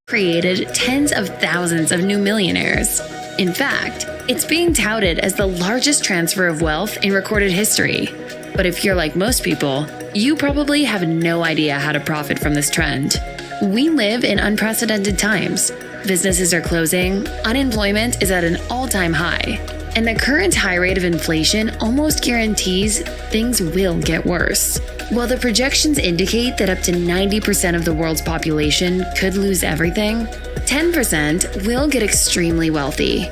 created tens of thousands of new millionaires. In fact, it's being touted as the largest transfer of wealth in recorded history. But if you're like most people, you probably have no idea how to profit from this trend. We live in unprecedented times. Businesses are closing, unemployment is at an all-time high, and the current high rate of inflation almost guarantees things will get worse. While the projections indicate that up to 90% of the world's population could lose everything, 10% will get extremely wealthy.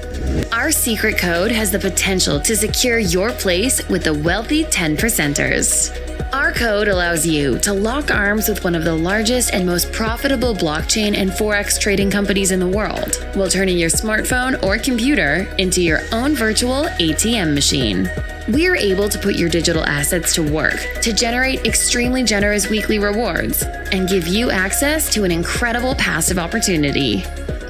Our secret code has the potential to secure your place with the wealthy 10%ers. Our code allows you to lock arms with one of the largest and most profitable blockchain and Forex trading companies in the world, while turning your smartphone or computer into your own virtual ATM machine. We are able to put your digital assets to work to generate extremely generous weekly rewards and give you access to an incredible passive opportunity.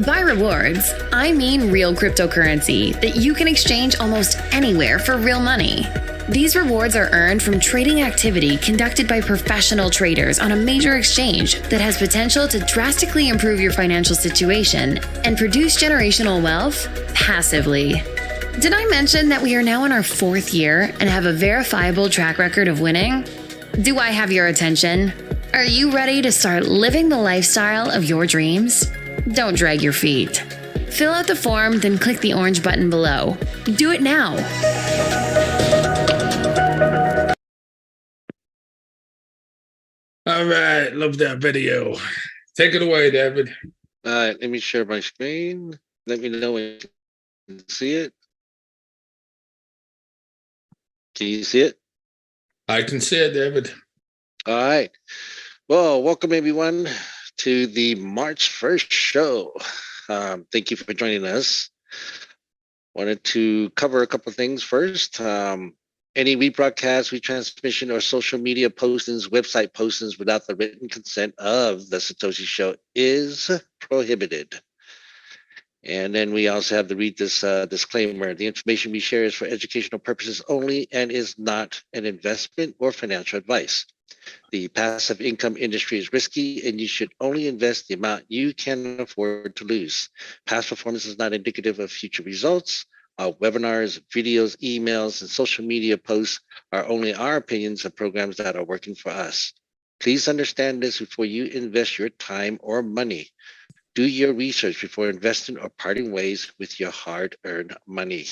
By rewards, I mean real cryptocurrency that you can exchange almost anywhere for real money. These rewards are earned from trading activity conducted by professional traders on a major exchange that has potential to drastically improve your financial situation and produce generational wealth passively. Did I mention that we are now in our 4th year and have a verifiable track record of winning? Do I have your attention? Are you ready to start living the lifestyle of your dreams? Don't drag your feet. Fill out the form, then click the orange button below. Do it now. All right, love that video. Take it away, David. All right, let me share my screen. Let me know when you can see it. Can you see it? I can see it, David. All right. Well, welcome everyone to the March 1st show. Thank you for joining us. Wanted to cover a couple of things first. Any rebroadcast, retransmission, or social media postings, website postings without the written consent of the Satoshi Show is prohibited. And then we also have to read this disclaimer. The information we share is for educational purposes only and is not an investment or financial advice. The passive income industry is risky, and you should only invest the amount you can afford to lose. Past performance is not indicative of future results. Our webinars, videos, emails, and social media posts are only our opinions of programs that are working for us. Please understand this before you invest your time or money. Do your research before investing or parting ways with your hard-earned money.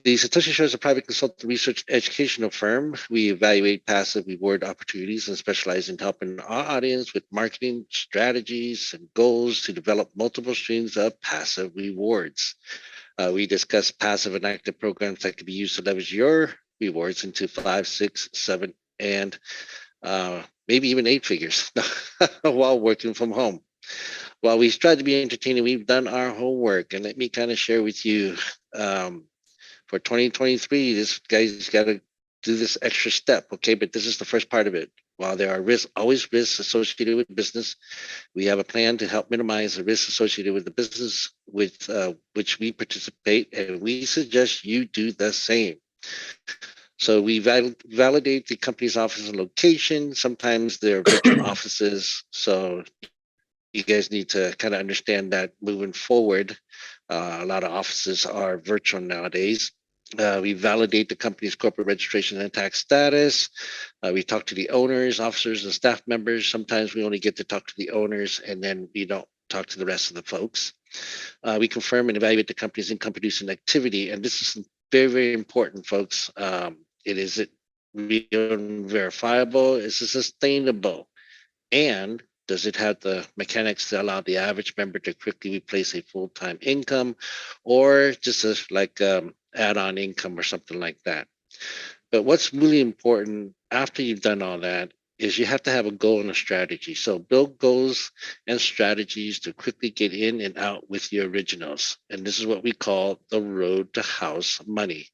The Satoshi Show is a private consultant research educational firm. We evaluate passive reward opportunities and specialize in helping our audience with marketing strategies and goals to develop multiple streams of passive rewards. We discuss passive and active programs that can be used to leverage your rewards into 5, 6, 7, and maybe even 8 figures while working from home. While we strive to be entertaining, we've done our homework, and let me kind of share with you for 2023, this guy's got to do this extra step, okay? But this is the first part of it. While there are always risks associated with business, we have a plan to help minimize the risks associated with the business with which we participate, and we suggest you do the same. So we validate the company's office and location. Sometimes they're virtual offices, so you guys need to kind of understand that moving forward. A lot of offices are virtual nowadays. We validate the company's corporate registration and tax status. We talk to the owners, officers, and staff members. Sometimes we only get to talk to the owners, and then we don't talk to the rest of the folks. We confirm and evaluate the company's income-producing activity, and this is very, very important, folks. Is it real and verifiable? Is it sustainable? And does it have the mechanics to allow the average member to quickly replace a full-time income, or just add-on income or something like that? But what's really important after you've done all that is you have to have a goal and a strategy. So build goals and strategies to quickly get in and out with your originals. And this is what we call the road to house money.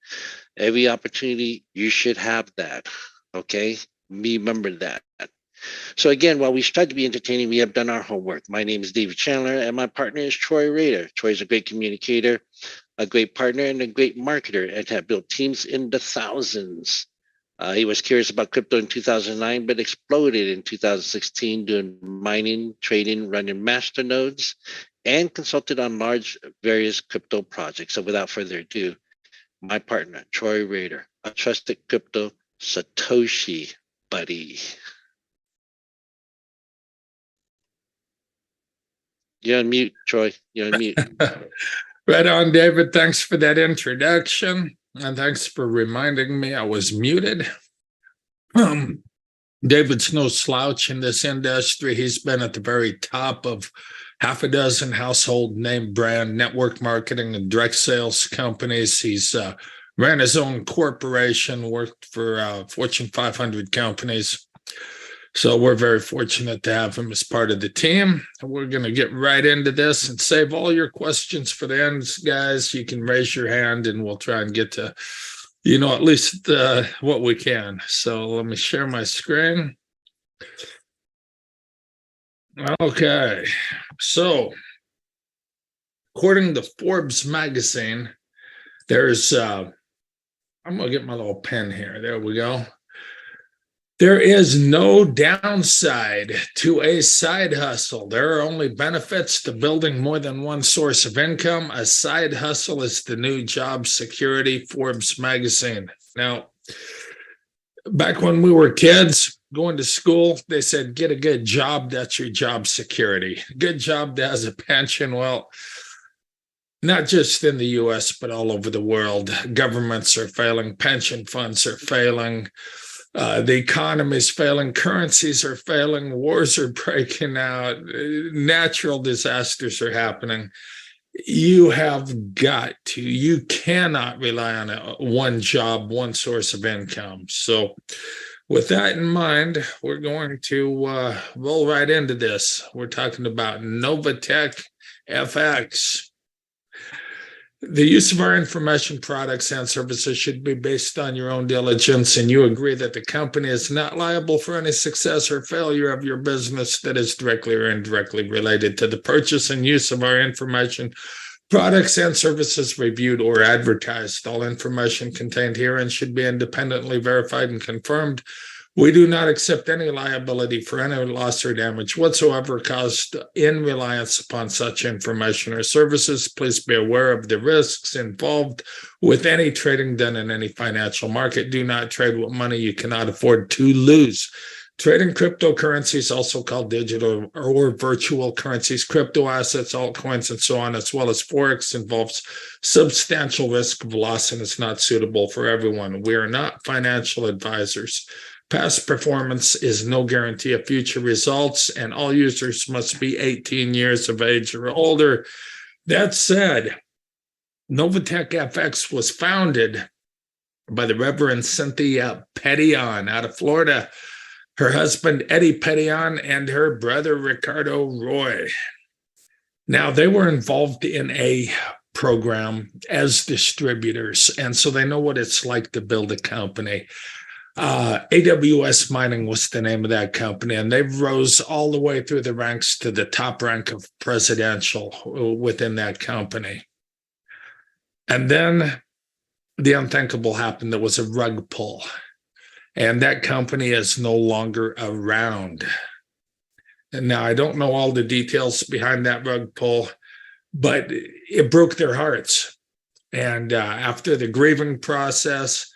Every opportunity, you should have that. Okay? Remember that. So again, while we strive to be entertaining, we have done our homework. My name is David Chandler, and my partner is Troy Rader. Troy is a great communicator, a great partner, and a great marketer, and have built teams in the thousands. He was curious about crypto in 2009, but exploded in 2016 doing mining, trading, running master nodes, and consulted on large various crypto projects. So without further ado, my partner, Troy Rader, a trusted crypto Satoshi buddy. You're on mute, Troy. You're on mute. Right on, David. Thanks for that introduction. And thanks for reminding me I was muted. David's no slouch in this industry. He's been at the very top of half a dozen household name brand network marketing and direct sales companies. He's ran his own corporation, worked for Fortune 500 companies. So we're very fortunate to have him as part of the team. We're going to get right into this and save all your questions for the end, guys. You can raise your hand and we'll try and get to, at least what we can. So let me share my screen. Okay. So according to Forbes magazine, there's, I'm going to get my little pen here. There we go. There is no downside to a side hustle. There are only benefits to building more than one source of income. A side hustle is the new job security, Forbes magazine. Now, back when we were kids going to school, they said, get a good job. That's your job security. Good job that has a pension. Well, not just in the US, but all over the world. Governments are failing. Pension funds are failing. The economy is failing, currencies are failing, wars are breaking out, natural disasters are happening. You cannot rely on one job, one source of income. So with that in mind, we're going to roll right into this. We're talking about Novatech FX. The use of our information, products, and services should be based on your own diligence, and you agree that the company is not liable for any success or failure of your business that is directly or indirectly related to the purchase and use of our information, products, and services reviewed or advertised. All information contained herein should be independently verified and confirmed. We do not accept any liability for any loss or damage whatsoever caused in reliance upon such information or services. Please be aware of the risks involved with any trading done in any financial market. Do not trade with money you cannot afford to lose. Trading cryptocurrencies, also called digital or virtual currencies, crypto assets, altcoins, and so on, as well as Forex, involves substantial risk of loss and is not suitable for everyone. We are not financial advisors. Past performance is no guarantee of future results, and all users must be 18 years of age or older. That said, Novatech FX was founded by the Reverend Cynthia Pettion out of Florida, her husband Eddie Pettion, and her brother Ricardo Roy. Now, they were involved in a program as distributors, and so they know what it's like to build a company. AWS Mining was the name of that company, and they rose all the way through the ranks to the top rank of presidential within that company. And then the unthinkable happened. There was a rug pull, and that company is no longer around. And now I don't know all the details behind that rug pull, but it broke their hearts. And after the grieving process,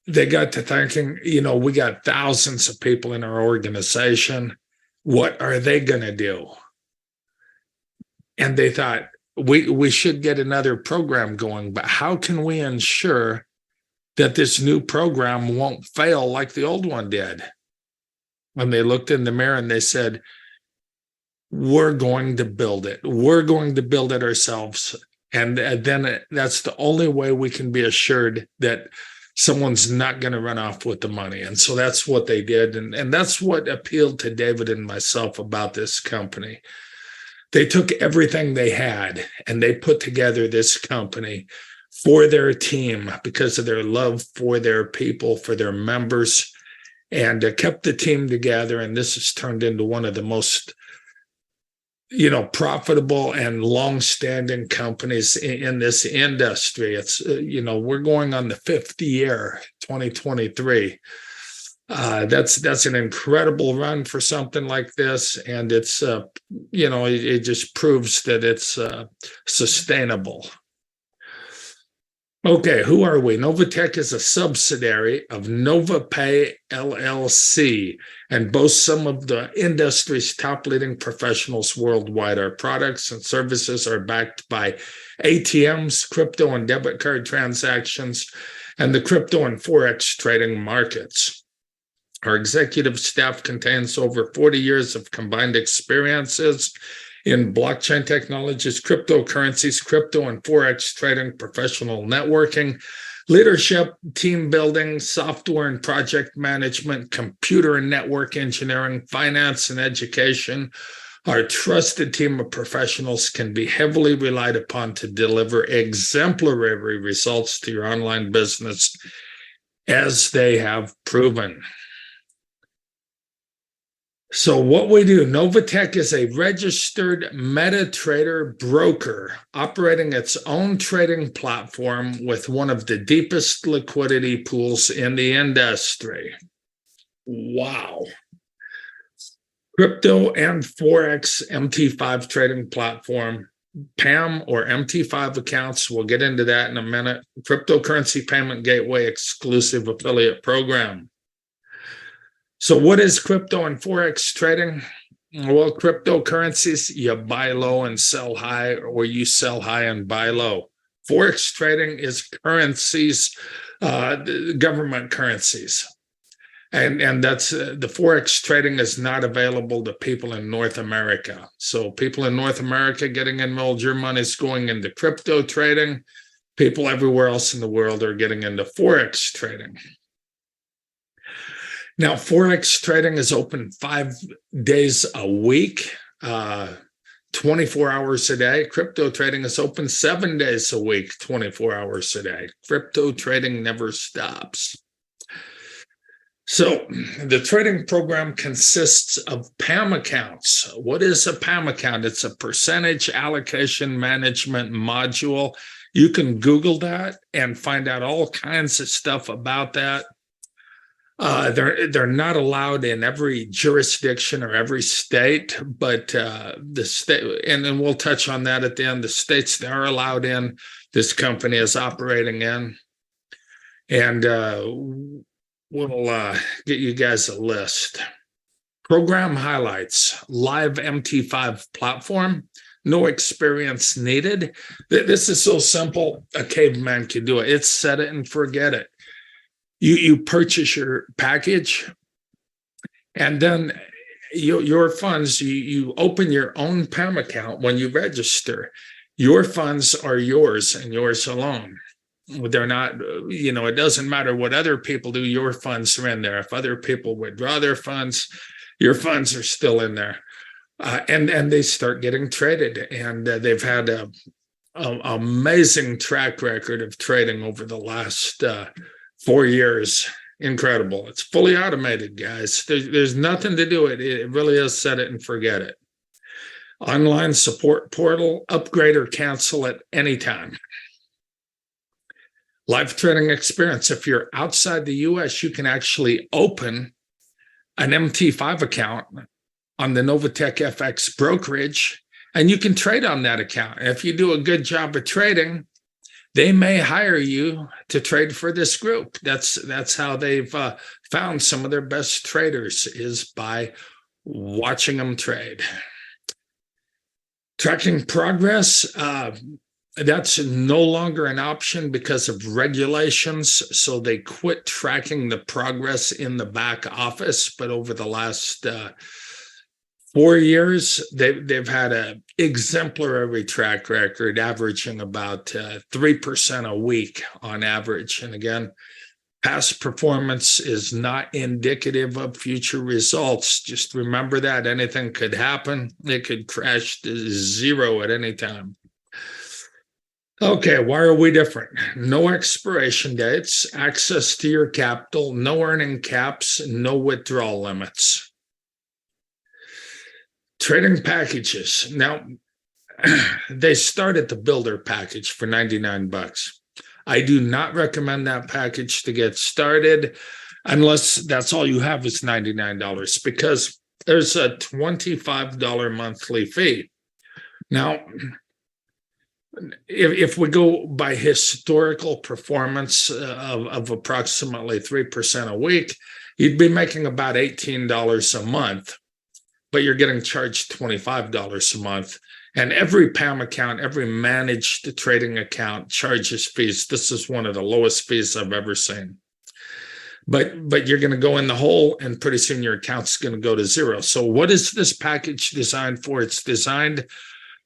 they got to thinking, we got thousands of people in our organization. What are they going to do? And they thought, we should get another program going, but how can we ensure that this new program won't fail like the old one did? And they looked in the mirror and they said, we're going to build it. We're going to build it ourselves. And then that's the only way we can be assured that someone's not going to run off with the money. And so that's what they did. And that's what appealed to David and myself about this company. They took everything they had and they put together this company for their team because of their love for their people, for their members, and kept the team together. And this has turned into one of the most profitable and long-standing companies in this industry. It's, we're going on the 5th year, 2023. That's an incredible run for something like this, and it's it just proves that it's sustainable. Okay, who are we? Novatech is a subsidiary of NovaPay LLC and boasts some of the industry's top leading professionals worldwide. Our products and services are backed by ATMs, crypto and debit card transactions, and the crypto and Forex trading markets. Our executive staff contains over 40 years of combined experiences in blockchain technologies, cryptocurrencies, crypto and Forex trading, professional networking, leadership, team building, software and project management, computer and network engineering, finance and education. Our trusted team of professionals can be heavily relied upon to deliver exemplary results to your online business, as they have proven. So what we do, Novatech is a registered MetaTrader broker operating its own trading platform with one of the deepest liquidity pools in the industry. Wow. Crypto and Forex MT5 trading platform, PAM or MT5 accounts, we'll get into that in a minute. Cryptocurrency payment gateway exclusive affiliate program. So what is crypto and Forex trading? Well, cryptocurrencies, you buy low and sell high, or you sell high and buy low. Forex trading is currencies, government currencies. And that's the Forex trading is not available to people in North America. So people in North America getting enrolled, your money's going into crypto trading. People everywhere else in the world are getting into Forex trading. Now, Forex trading is open 5 days a week, 24 hours a day. Crypto trading is open 7 days a week, 24 hours a day. Crypto trading never stops. So the trading program consists of PAM accounts. What is a PAM account? It's a percentage allocation management module. You can Google that and find out all kinds of stuff about that. They're not allowed in every jurisdiction or every state, but the state, and then we'll touch on that at the end. The states they are allowed in, this company is operating in, and we'll get you guys a list. Program highlights: live MT5 platform, no experience needed. This is so simple, a caveman could do it. It's set it and forget it. You purchase your package, and then your funds, you open your own PAM account when you register. Your funds are yours and yours alone. They're not, it doesn't matter what other people do, your funds are in there. If other people withdraw their funds, your funds are still in there. And they start getting traded. And they've had an amazing track record of trading over the last 4 years. Incredible. It's fully automated, guys. There's nothing to do it. It really is set it and forget it. Online support portal, upgrade or cancel at any time. Live trading experience. If you're outside the US, you can actually open an MT5 account on the Novatech FX brokerage, and you can trade on that account. And if you do a good job of trading, they may hire you to trade for this group. That's how they've found some of their best traders, is by watching them trade. Tracking progress, that's no longer an option because of regulations. So they quit tracking the progress in the back office. But over the last 4 years, they've had an exemplary track record, averaging about 3% a week on average. And again, past performance is not indicative of future results. Just remember that anything could happen. It could crash to zero at any time. Okay, why are we different? No expiration dates, access to your capital, no earning caps, no withdrawal limits. Trading packages. Now, they start at the builder package for 99 bucks. I do not recommend that package to get started unless that's all you have is $99, because there's a $25 monthly fee. Now, if we go by historical performance of approximately 3% a week, you'd be making about $18 a month, but you're getting charged $25 a month. And every PAM account, every managed trading account charges fees. This is one of the lowest fees I've ever seen. But you're going to go in the hole, and pretty soon your account's going to go to zero. So what is this package designed for? It's designed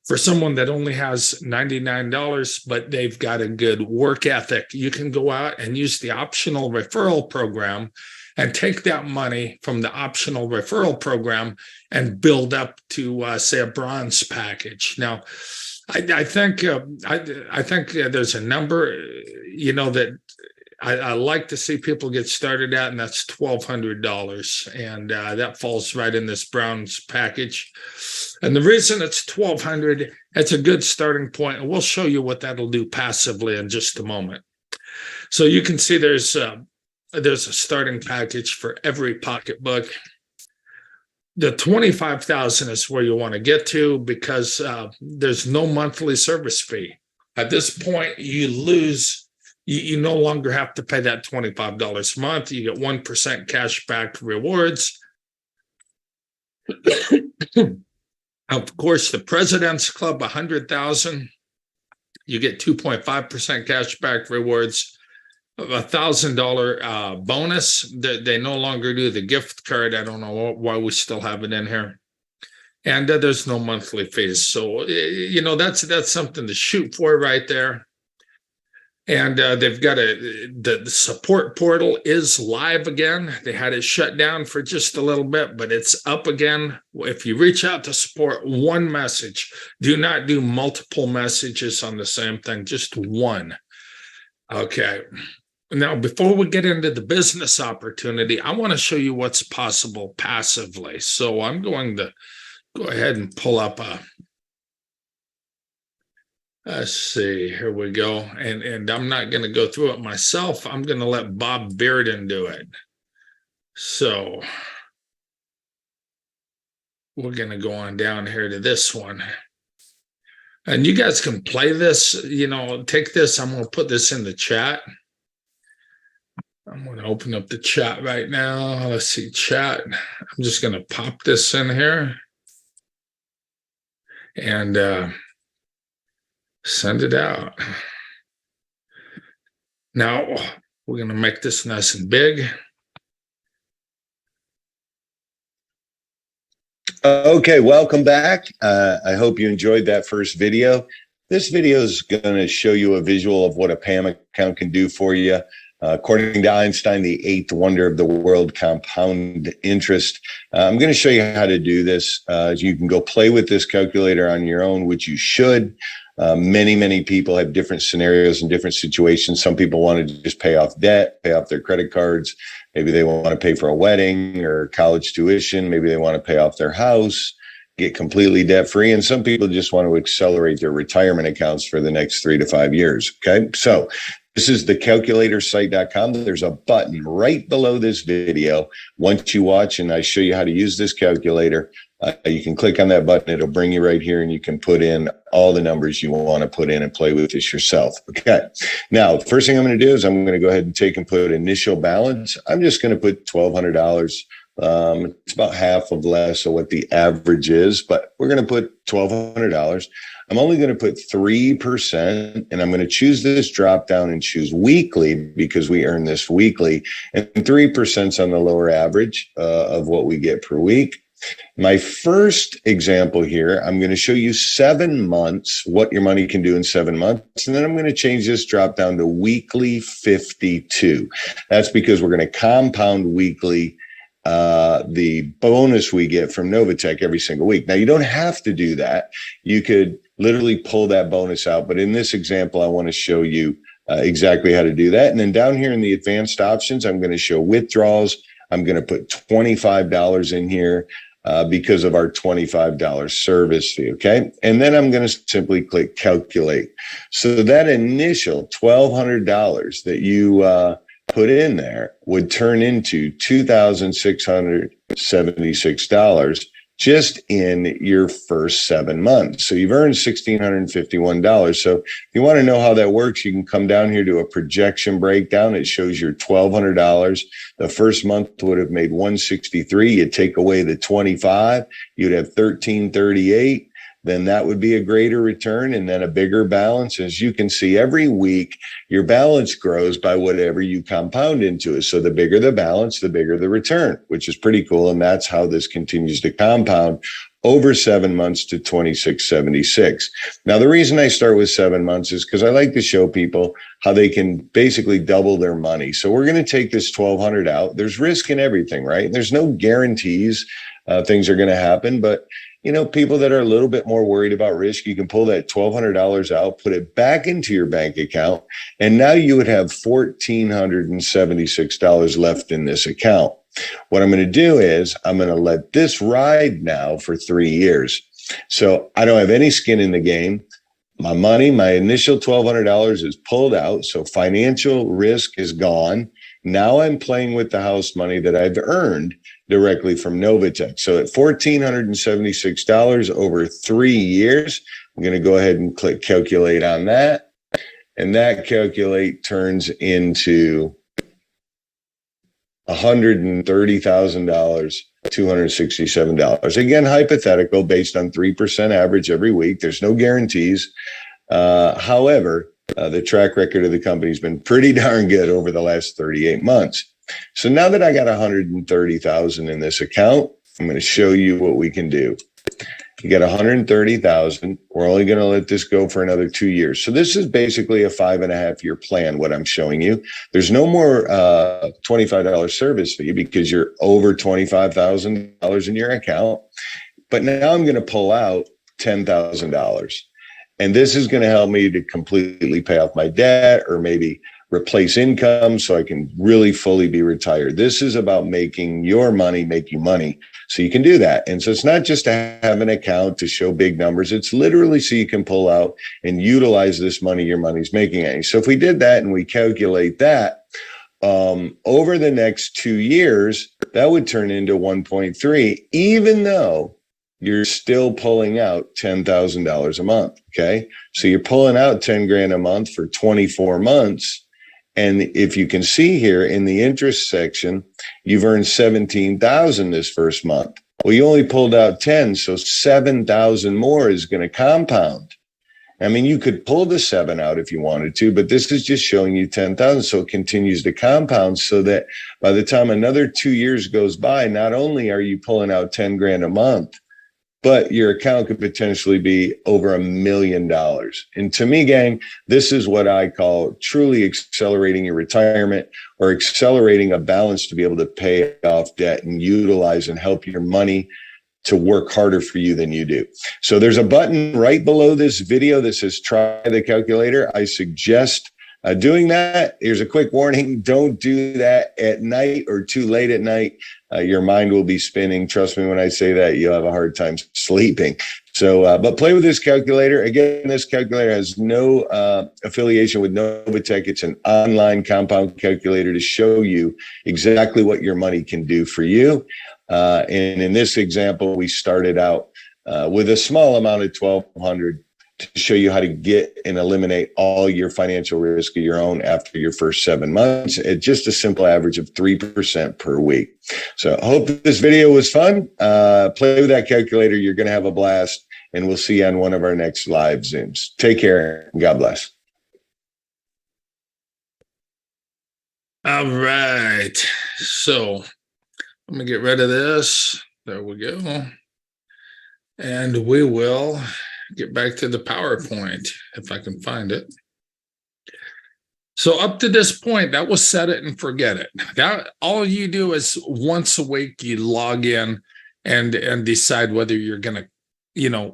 for someone that only has $99, but they've got a good work ethic. You can go out and use the optional referral program and take that money from the optional referral program and build up to, say, a bronze package. Now, I think there's a number, that I like to see people get started at, and that's $1,200, and that falls right in this bronze package. And the reason it's $1,200, it's a good starting point, and we'll show you what that'll do passively in just a moment. So you can see there's a starting package for every pocketbook. The 25,000 is where you want to get to, because there's no monthly service fee. At this point, you no longer have to pay that $25 a month. You get 1% cash back rewards. Of course, the President's Club, 100,000, you get 2.5% cash back rewards. $1,000 bonus. They no longer do the gift card. I don't know why we still have it in here. And there's no monthly fees. So, that's something to shoot for right there. And they've got the support portal is live again. They had it shut down for just a little bit, but it's up again. If you reach out to support, one message. Do not do multiple messages on the same thing, just one. Okay. Now, before we get into the business opportunity, I want to show you what's possible passively. So I'm going to go ahead and pull up let's see, here we go. And I'm not going to go through it myself. I'm going to let Bob Bearden do it. So we're going to go on down here to this one. And you guys can play this, take this. I'm going to put this in the chat. I'm going to open up the chat right now. Let's see, chat. I'm just going to pop this in here and send it out. Now, we're going to make this nice and big. Okay, welcome back. I hope you enjoyed that first video. This video is going to show you a visual of what a PAM account can do for you. According to Einstein, the eighth wonder of the world, compound interest. I'm going to show you how to do this. You can go play with this calculator on your own, which you should. Many people have different scenarios and different situations. Some people want to just pay off debt, pay off their credit cards. Maybe they want to pay for a wedding or college tuition. Maybe they want to pay off their house, get completely debt free. And some people just want to accelerate their retirement accounts for the next 3 to 5 years. Okay. So this is thecalculatorsite.com. There's a button right below this video. Once you watch and I show you how to use this calculator, you can click on that button. It'll bring you right here and you can put in all the numbers you want to put in and play with this yourself. Okay. Now, the first thing I'm going to do is I'm going to go ahead and take and put initial balance. I'm just going to put $1,200. It's about half of less of what the average is, but we're going to put $1,200. I'm only going to put 3%, and I'm going to choose this drop down and choose weekly because we earn this weekly, and 3% is on the lower average of what we get per week. My first example here, I'm going to show you 7 months, what your money can do in 7 months. And then I'm going to change this drop down to weekly 52. That's because we're going to compound weekly the bonus we get from Novatech every single week. Now, you don't have to do that. You could literally pull that bonus out. But in this example, I want to show you exactly how to do that. And then down here in the advanced options, I'm going to show withdrawals. I'm going to put $25 in here. because of our $25 service fee. Okay. And then I'm going to simply click calculate. So that initial $1,200 that you put in there would turn into $2,676 just in your first 7 months. So you've earned $1,651. So if you want to know how that works, you can come down here to a projection breakdown. It shows your $1,200. The first month would have made $163. You take away the 25, you'd have $1,338. Then that would be a greater return and then a bigger balance. As you can see, every week, your balance grows by whatever you compound into it. So the bigger the balance, the bigger the return, which is pretty cool. And that's how this continues to compound over 7 months to 2676. Now, the reason I start with 7 months is because I like to show people how they can basically double their money. So we're going to take this 1,200 out. There's risk in everything, right? There's no guarantees things are going to happen, but people that are a little bit more worried about risk, you can pull that $1,200 out, put it back into your bank account, and now you would have $1,476 left in this account. What I'm going to do is I'm going to let this ride now for 3 years. So I don't have any skin in the game. My money, my initial $1,200 is pulled out. So financial risk is gone. Now I'm playing with the house money that I've earned directly from Novatech. So at $1,476 over 3 years, I'm going to go ahead and click calculate on that. And that calculate turns into $130,000, $267. Again, hypothetical, based on 3% average every week. There's no guarantees. However, the track record of the company has been pretty darn good over the last 38 months. So now that I got 130,000 in this account, I'm going to show you what we can do. You got 130,000. We're only going to let this go for another 2 years. So this is basically a 5.5-year plan, what I'm showing you. There's no more $25 service fee because you're over $25,000 in your account. But now I'm going to pull out $10,000. And this is going to help me to completely pay off my debt or maybe replace income so I can really fully be retired. This is about making your money make you money so you can do that. And so it's not just to have an account to show big numbers. It's literally so you can pull out and utilize this money your money's making at you. So if we did that and we calculate that, over the next 2 years, that would turn into 1.3, even though you're still pulling out $10,000 a month. Okay. So you're pulling out 10 grand a month for 24 months. And if you can see here in the interest section, you've earned 17,000 this first month. Well, you only pulled out 10, so 7,000 more is going to compound. I mean, you could pull the 7 out if you wanted to, but this is just showing you 10,000. So it continues to compound so that by the time another 2 years goes by, not only are you pulling out 10 grand a month, but your account could potentially be over $1 million. And to me, gang, this is what I call truly accelerating your retirement or accelerating a balance to be able to pay off debt and utilize and help your money to work harder for you than you do. So there's a button right below this video that says try the calculator. I suggest doing that. Here's a quick warning. Don't do that at night or too late at night. Your mind will be spinning. Trust me when I say that, you'll have a hard time sleeping. So, but play with this calculator. Again, this calculator has no affiliation with Novatech. It's an online compound calculator to show you exactly what your money can do for you. And in this example, we started out with a small amount of $1,200 to show you how to get and eliminate all your financial risk of your own after your first 7 months at just a simple average of 3% per week. So I hope this video was fun. Play with that calculator. You're going to have a blast, and we'll see you on one of our next live Zooms. Take care and God bless. All right. So let me get rid of this. There we go. And we will get back to the PowerPoint if I can find it. So up to this point, that was set it and forget it. That all you do is once a week you log in and decide whether you're going to,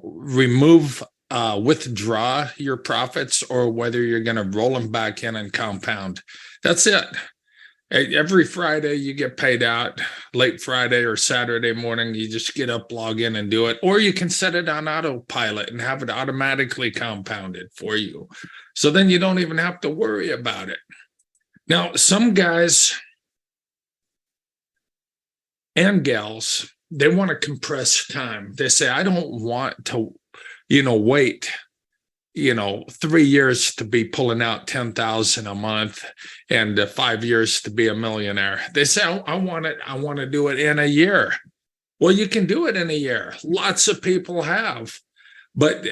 remove, withdraw your profits or whether you're going to roll them back in and compound. That's it. Every Friday you get paid out, late Friday or Saturday morning. You just get up, log in, and do it. Or you can set it on autopilot and have it automatically compounded for you. So then you don't even have to worry about it. Now, some guys and gals, they want to compress time. They say, I don't want to, wait 3 years to be pulling out 10,000 a month and 5 years to be a millionaire. They say, I want to do it in a year. Well, you can do it in a year. Lots of people have, but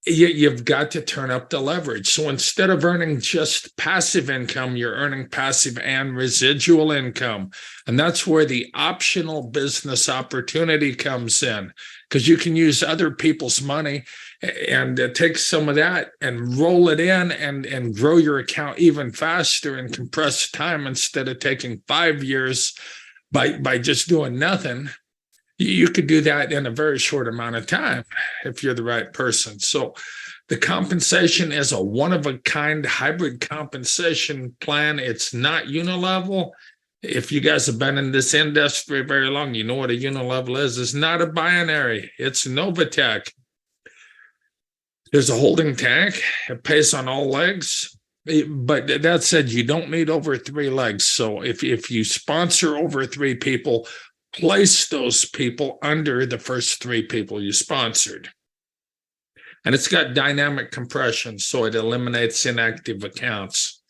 you've got to turn up the leverage. So instead of earning just passive income, you're earning passive and residual income. And that's where the optional business opportunity comes in, because you can use other people's money and take some of that and roll it in and grow your account even faster and compress time. Instead of taking 5 years by just doing nothing, you could do that in a very short amount of time if you're the right person. So the compensation is a one-of-a-kind hybrid compensation plan. It's not unilevel. If you guys have been in this industry very long, you know what a unilevel is. It's not a binary. It's Novatech. There's a holding tank. It pays on all legs. But that said, you don't need over 3 legs. So if you sponsor over 3 people, place those people under the first 3 people you sponsored. And it's got dynamic compression, so it eliminates inactive accounts.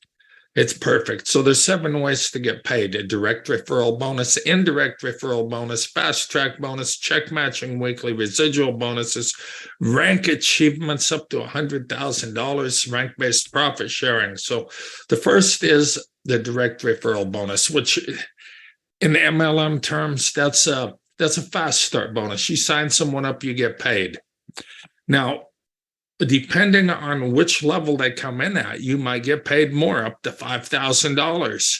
It's perfect. So there's 7 ways to get paid: a direct referral bonus, indirect referral bonus, fast track bonus, check matching weekly, residual bonuses, rank achievements up to $100,000, rank-based profit sharing. So the first is the direct referral bonus, which in MLM terms, that's a fast start bonus. You sign someone up, you get paid. Now, depending on which level they come in at, you might get paid more, up to $5,000.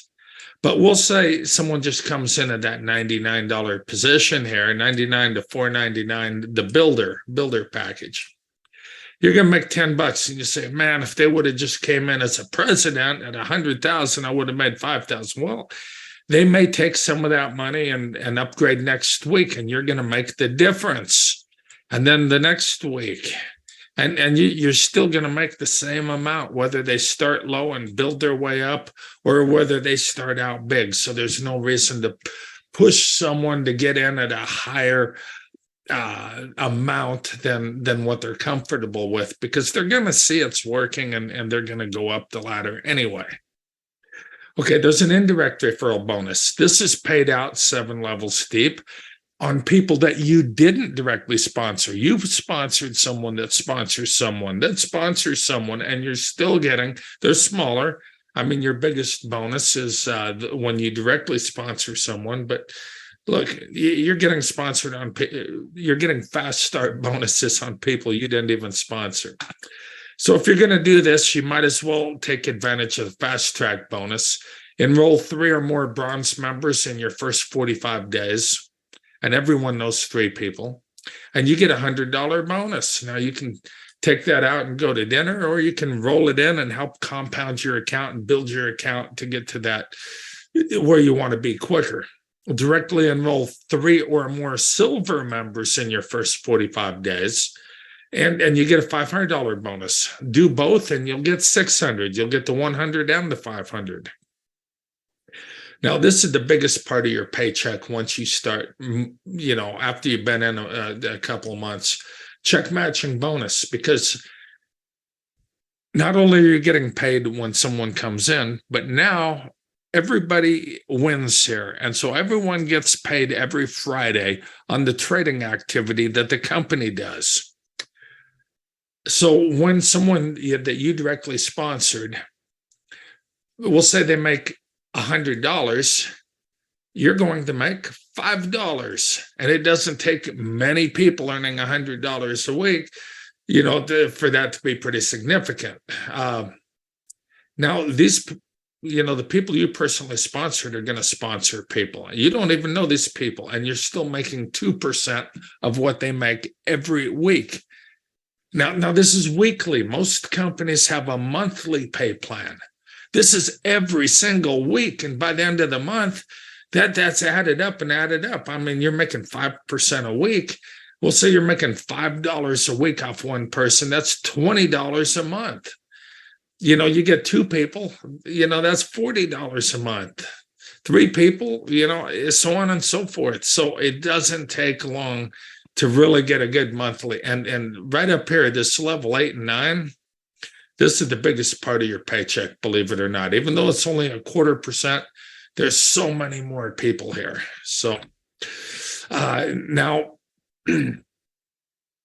But we'll say someone just comes in at that $99 position here, $99 to $499, the builder package. You're going to make $10, and you say, man, if they would have just came in as a president at $100,000, I would have made $5,000. Well, they may take some of that money and upgrade next week, and you're going to make the difference. And then the next week, and you're still going to make the same amount, whether they start low and build their way up or whether they start out big. So there's no reason to push someone to get in at a higher amount than what they're comfortable with, because they're going to see it's working and they're going to go up the ladder anyway. Okay, there's an indirect referral bonus. This is paid out 7 levels deep on people that you didn't directly sponsor. You've sponsored someone that sponsors someone that sponsors someone, and you're still getting, they're smaller. I mean, your biggest bonus is when you directly sponsor someone, but look, you're getting sponsored on, you're getting fast start bonuses on people you didn't even sponsor. So if you're going to do this, you might as well take advantage of the fast track bonus. Enroll 3 or more bronze members in your first 45 days, and everyone knows 3 people, and you get a $100 bonus. Now you can take that out and go to dinner, or you can roll it in and help compound your account and build your account to get to that where you want to be quicker. Directly enroll 3 or more silver members in your first 45 days. And you get a $500 bonus. Do both and you'll get $600. You'll get the $100 and the $500. Now, this is the biggest part of your paycheck once you start, after you've been in a couple of months. Check matching bonus, because not only are you getting paid when someone comes in, but now everybody wins here. And so everyone gets paid every Friday on the trading activity that the company does. So when someone that you directly sponsored, we'll say they make $100, you're going to make $5. And it doesn't take many people earning $100 a week, for that to be pretty significant. Now, these, the people you personally sponsored are going to sponsor people. You don't even know these people, and you're still making 2% of what they make every week. Now this is weekly. Most companies have a monthly pay plan. This is every single week. And by the end of the month, that's added up and added up. I mean, you're making 5% a week. We'll say you're making $5 a week off one person. That's $20 a month. You know, you get two people, you know, that's $40 a month. Three people, you know, so on and so forth. So it doesn't take long to really get a good monthly. And right up here, this level 8 and 9, this is the biggest part of your paycheck, believe it or not. Even though it's only 0.25%, there's so many more people here. So now,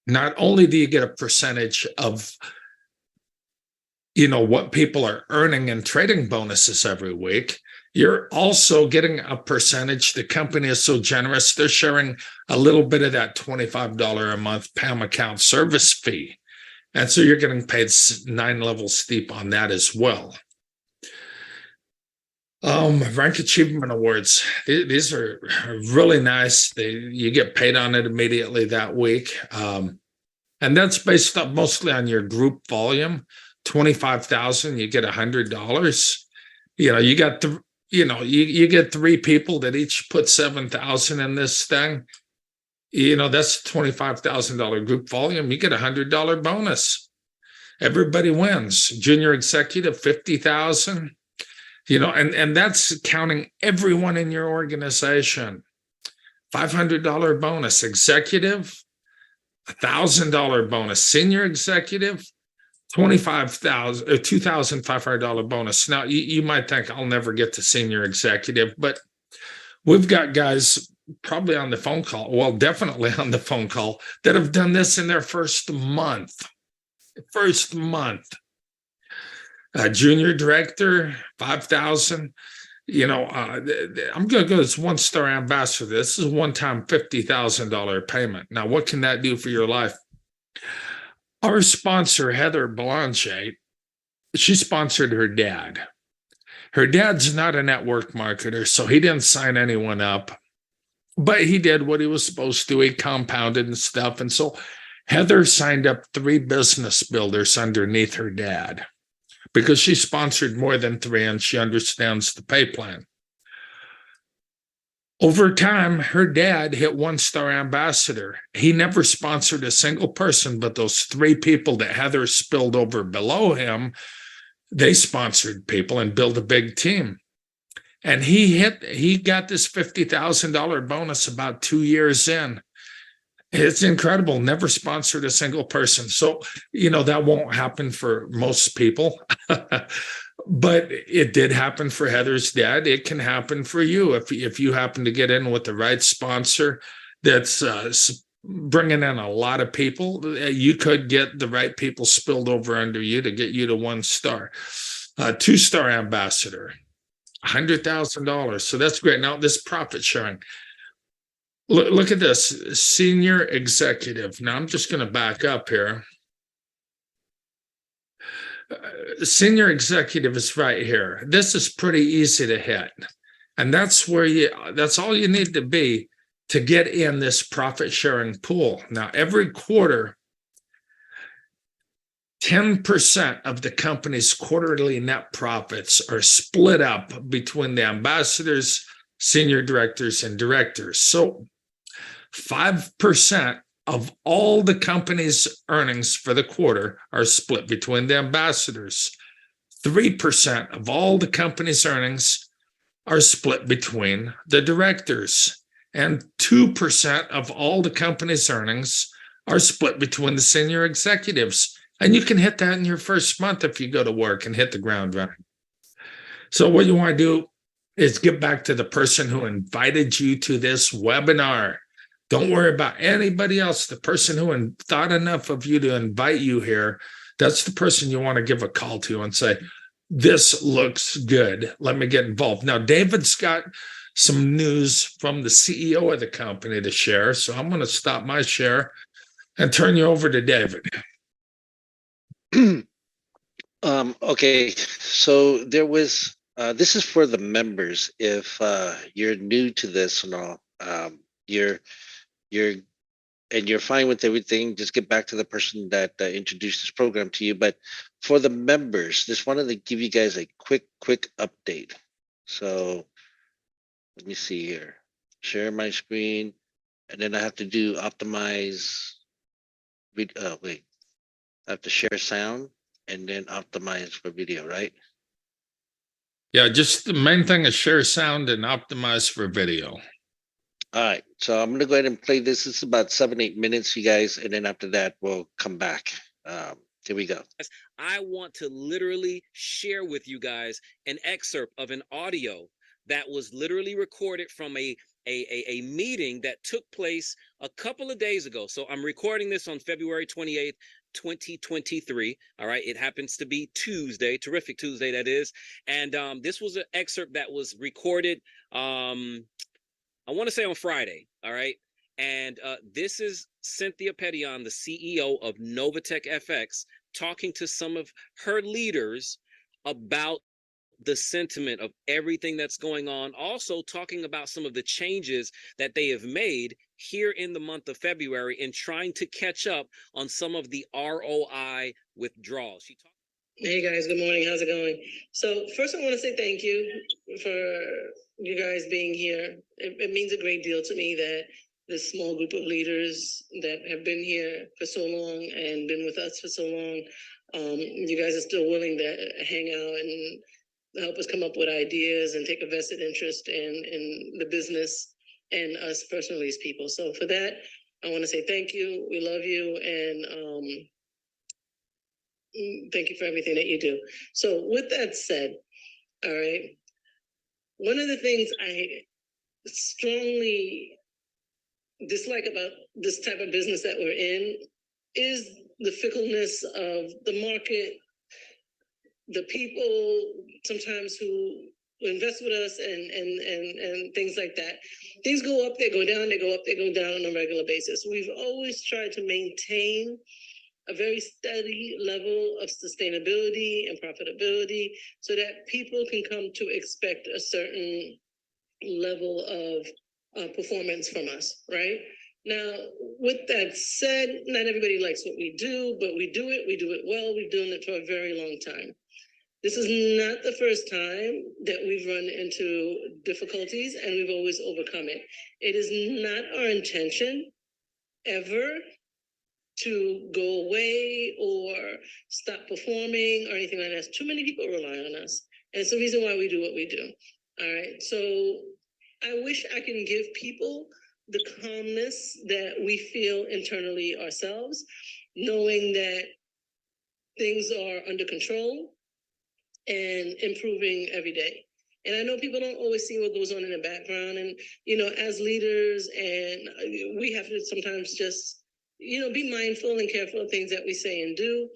not only do you get a percentage of, you know, what people are earning in trading bonuses every week, you're also getting a percentage. The company is so generous, they're sharing a little bit of that $25 a month PAM account service fee. And so you're getting paid 9 levels steep on that as well. Rank Achievement Awards. These are really nice. You get paid on it immediately that week. And that's based up mostly on your group volume. 25,000, you get $100. You know, you got you get 3 people that each put 7,000 in this thing. You know, that's $25,000 group volume. You get $100 bonus. Everybody wins. Junior executive, 50,000. You know, and that's counting everyone in your organization. $500 bonus. Executive, $1,000 bonus. Senior executive, $25,000 or $2,500 bonus. Now you might think I'll never get to senior executive, but we've got guys probably on the phone call, well, definitely on the phone call, that have done this in their first month. Junior director, 5,000. You know, I'm going to go this 1-star ambassador. This is a one-time $50,000 payment. Now, what can that do for your life? Our sponsor, Heather Belanger, she sponsored her dad. Her dad's not a network marketer, so he didn't sign anyone up. But he did what he was supposed to. He compounded and stuff. And so Heather signed up 3 business builders underneath her dad because she sponsored more than 3 and she understands the pay plan. Over time, her dad hit 1-star ambassador. He never sponsored a single person, but those 3 people that Heather spilled over below him, they sponsored people and built a big team. And he got this $50,000 bonus about 2 years in. It's incredible. Never sponsored a single person. So, you know, that won't happen for most people. But it did happen for Heather's dad. It can happen for you if you happen to get in with the right sponsor that's bringing in a lot of people. You could get the right people spilled over under you to get you to 1-star. 2-star ambassador, $100,000. So that's great. Now this profit sharing. Look at this, senior executive. Now I'm just going to back up here. Senior executive is right here. This is pretty easy to hit. And that's all you need to be to get in this profit sharing pool. Now, every quarter, 10% of the company's quarterly net profits are split up between the ambassadors, senior directors, and directors. So 5% of all the company's earnings for the quarter are split between the ambassadors. 3% of all the company's earnings are split between the directors. And 2% of all the company's earnings are split between the senior executives. And you can hit that in your first month if you go to work and hit the ground running. So what you want to do is get back to the person who invited you to this webinar. Don't worry about anybody else. The person who thought enough of you to invite you here, that's the person you want to give a call to and say, this looks good. Let me get involved. Now, David's got some news from the CEO of the company to share. So I'm going to stop my share and turn you over to David. Okay, so there was, this is for the members. If you're new to this and all, you're and you're fine with everything, just get back to the person that introduced this program to you. But for the members, just wanted to give you guys a quick update. So let me see here. Share my screen, and then I have to do optimize. Wait, I have to share sound and then optimize for video, right? Yeah, just the main thing is share sound and optimize for video. All right, so I'm gonna go ahead and play this. It's about 7-8 minutes, you guys, and then after that we'll come back. Here we go. I want to literally share with you guys an excerpt of an audio that was literally recorded from a meeting that took place a couple of days ago. So I'm recording this on February 28th, 2023. All right, it happens to be Tuesday, terrific Tuesday that is. And this was an excerpt that was recorded, I want to say on Friday. All right. And this is Cynthia Petion, the CEO of Novatech FX, talking to some of her leaders about the sentiment of everything that's going on. Also talking about some of the changes that they have made here in the month of February and trying to catch up on some of the ROI withdrawals. Hey guys, good morning. How's it going? So first I want to say thank you for you guys being here. It means a great deal to me that this small group of leaders that have been here for so long and been with us for so long, you guys are still willing to hang out and help us come up with ideas and take a vested interest in the business and us personally as people. So for that, I want to say thank you. We love you, and thank you for everything that you do. So with that said, all right, one of the things I strongly dislike about this type of business that we're in is the fickleness of the market, the people sometimes who invest with us and things like that. Things go up, they go down, they go up, they go down on a regular basis. We've always tried to maintain a very steady level of sustainability and profitability so that people can come to expect a certain level of performance from us, right? Now, with that said, not everybody likes what we do, but we do it well, we've done it for a very long time. This is not the first time that we've run into difficulties, and we've always overcome it. It is not our intention ever to go away or stop performing or anything like that. Too many people rely on us. And it's the reason why we do what we do. All right. So I wish I can give people the calmness that we feel internally ourselves, knowing that things are under control and improving every day. And I know people don't always see what goes on in the background. And, you know, as leaders, and we have to sometimes just, you know, be mindful and careful of things that we say and do.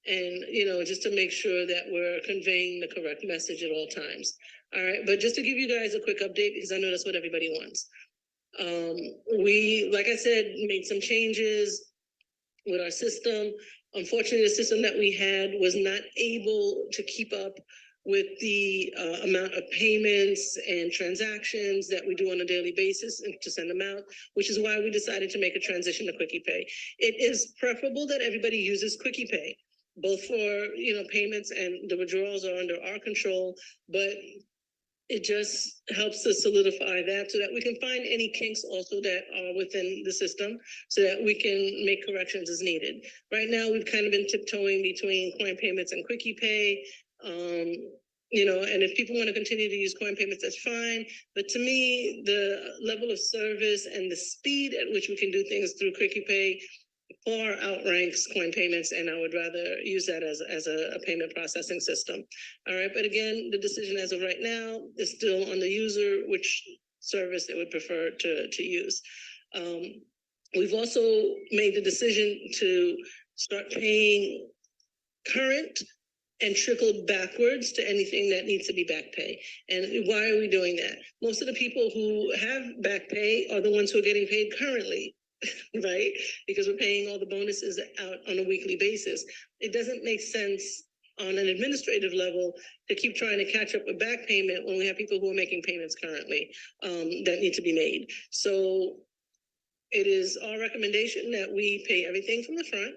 And, you know, just to make sure that we're conveying the correct message at all times. All right. But just to give you guys a quick update, because I know that's what everybody wants. We, like I said, made some changes with our system. Unfortunately, the system that we had was not able to keep up with the amount of payments and transactions that we do on a daily basis and to send them out, which is why we decided to make a transition to Quickie Pay. It is preferable that everybody uses Quickie Pay, both for, you know, payments, and the withdrawals are under our control, but it just helps us solidify that so that we can find any kinks also that are within the system so that we can make corrections as needed. Right now, we've kind of been tiptoeing between coin payments and Quickie Pay. You know, and if people want to continue to use coin payments, that's fine. But to me, the level of service and the speed at which we can do things through Quickie Pay far outranks coin payments, and I would rather use that as a payment processing system. All right, but again, the decision as of right now is still on the user, which service they would prefer to use. We've also made the decision to start paying current and trickle backwards to anything that needs to be back pay. And why are we doing that? Most of the people who have back pay are the ones who are getting paid currently, right? Because we're paying all the bonuses out on a weekly basis. It doesn't make sense on an administrative level to keep trying to catch up with back payment when we have people who are making payments currently that need to be made. So it is our recommendation that we pay everything from the front